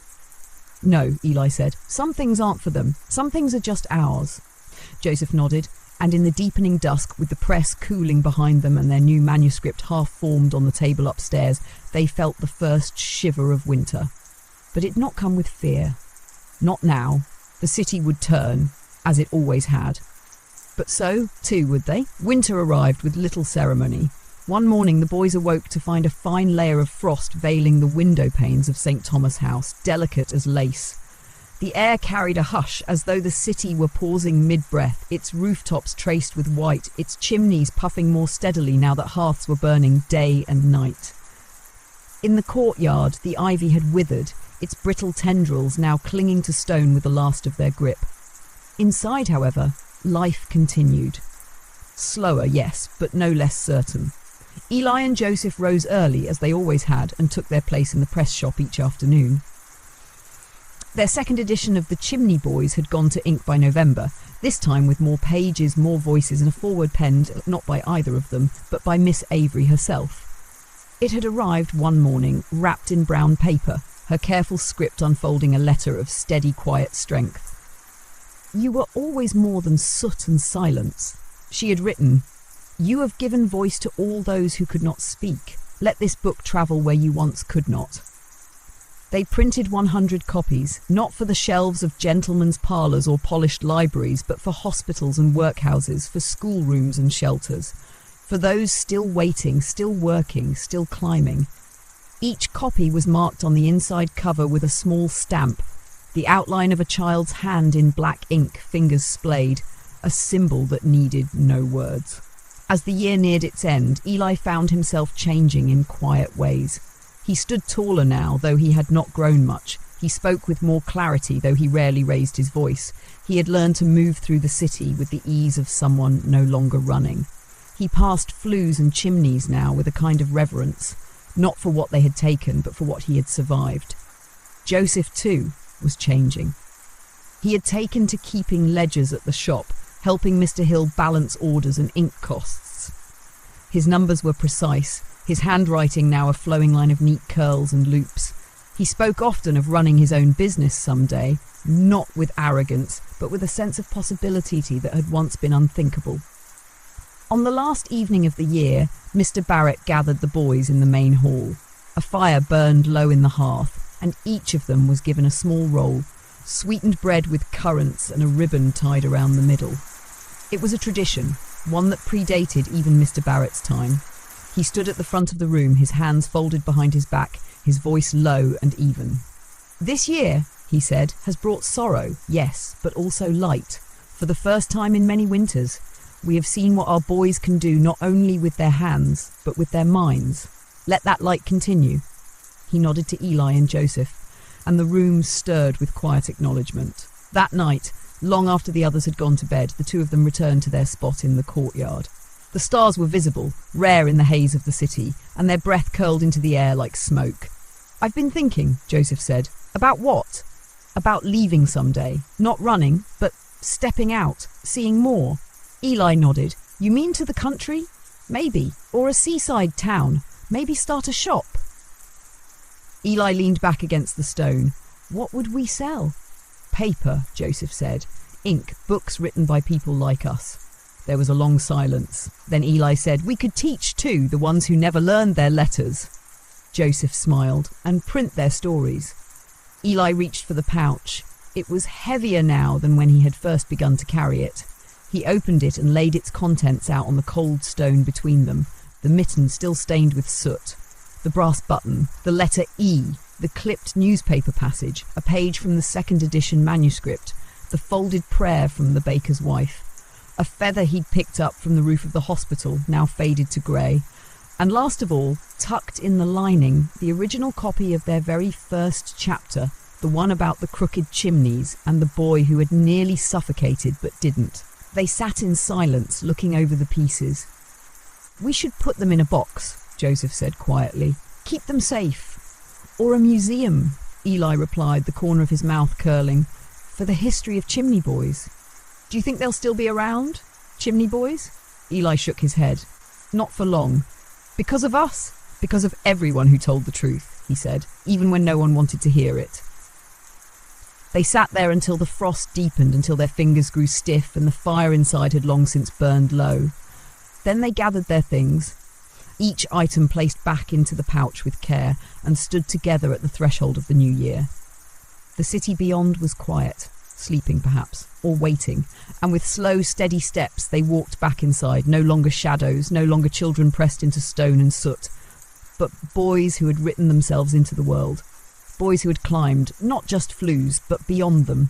"No," Eli said. "Some things aren't for them. Some things are just ours." Joseph nodded, and in the deepening dusk, with the press cooling behind them and their new manuscript half-formed on the table upstairs, they felt the first shiver of winter. But it did not come with fear. Not now. The city would turn, as it always had. But so, too, would they? Winter arrived with little ceremony. One morning the boys awoke to find a fine layer of frost veiling the window panes of St. Thomas' House, delicate as lace. The air carried a hush, as though the city were pausing mid-breath, its rooftops traced with white, its chimneys puffing more steadily now that hearths were burning day and night. In the courtyard, the ivy had withered, its brittle tendrils now clinging to stone with the last of their grip. Inside, however, life continued. Slower, yes, but no less certain. Eli and Joseph rose early, as they always had, and took their place in the press shop each afternoon. Their second edition of the Chimney Boys had gone to ink by November, this time with more pages, more voices, and a foreword penned, not by either of them, but by Miss Avery herself. It had arrived one morning, wrapped in brown paper, her careful script unfolding a letter of steady, quiet strength. "You were always more than soot and silence." She had written, "You have given voice to all those who could not speak. Let this book travel where you once could not." They printed 100 copies, not for the shelves of gentlemen's parlours or polished libraries, but for hospitals and workhouses, for schoolrooms and shelters, for those still waiting, still working, still climbing. Each copy was marked on the inside cover with a small stamp, the outline of a child's hand in black ink, fingers splayed, a symbol that needed no words. As the year neared its end, Eli found himself changing in quiet ways. He stood taller now, though he had not grown much. He spoke with more clarity, though he rarely raised his voice. He had learned to move through the city with the ease of someone no longer running. He passed flues and chimneys now with a kind of reverence, not for what they had taken, but for what he had survived. Joseph, too, was changing. He had taken to keeping ledgers at the shop, helping Mr. Hill balance orders and ink costs. His numbers were precise, his handwriting now a flowing line of neat curls and loops. He spoke often of running his own business someday, not with arrogance, but with a sense of possibility that had once been unthinkable. On the last evening of the year, Mr. Barrett gathered the boys in the main hall. A fire burned low in the hearth, and each of them was given a small roll, sweetened bread with currants and a ribbon tied around the middle. It was a tradition, one that predated even Mr. Barrett's time. He stood at the front of the room, his hands folded behind his back, his voice low and even. "This year," he said, "has brought sorrow, yes, but also light. For the first time in many winters, we have seen what our boys can do not only with their hands, but with their minds. Let that light continue." He nodded to Eli and Joseph, and the room stirred with quiet acknowledgement. That night, long after the others had gone to bed, the two of them returned to their spot in the courtyard. The stars were visible, rare in the haze of the city, and their breath curled into the air like smoke. "I've been thinking," Joseph said. "About what?" "About leaving someday. Not running, but stepping out, seeing more." Eli nodded. "You mean to the country? Maybe. Or a seaside town. Maybe start a shop." Eli leaned back against the stone. "What would we sell?" "Paper," Joseph said. "Ink, books written by people like us." There was a long silence. Then Eli said, "We could teach, too, the ones who never learned their letters." Joseph smiled. "And print their stories." Eli reached for the pouch. It was heavier now than when he had first begun to carry it. He opened it and laid its contents out on the cold stone between them, the mitten still stained with soot, the brass button, the letter E, the clipped newspaper passage, a page from the second edition manuscript, the folded prayer from the baker's wife, a feather he'd picked up from the roof of the hospital, now faded to grey, And last of all, tucked in the lining, the original copy of their very first chapter, the one about the crooked chimneys and the boy who had nearly suffocated but didn't. They sat in silence, looking over the pieces. "We should put them in a box," Joseph said quietly. "Keep them safe." "Or a museum," Eli replied, the corner of his mouth curling, "for the history of Chimney Boys." "Do you think they'll still be around, Chimney Boys?" Eli shook his head. "Not for long. Because of us? Because of everyone who told the truth," he said, even when no one wanted to hear it. They sat there until the frost deepened, until their fingers grew stiff and the fire inside had long since burned low. Then they gathered their things, each item placed back into the pouch with care, and stood together at the threshold of the new year. The city beyond was quiet, sleeping perhaps, or waiting, and with slow, steady steps they walked back inside, no longer shadows, no longer children pressed into stone and soot, but boys who had written themselves into the world, boys who had climbed, not just flues, but beyond them,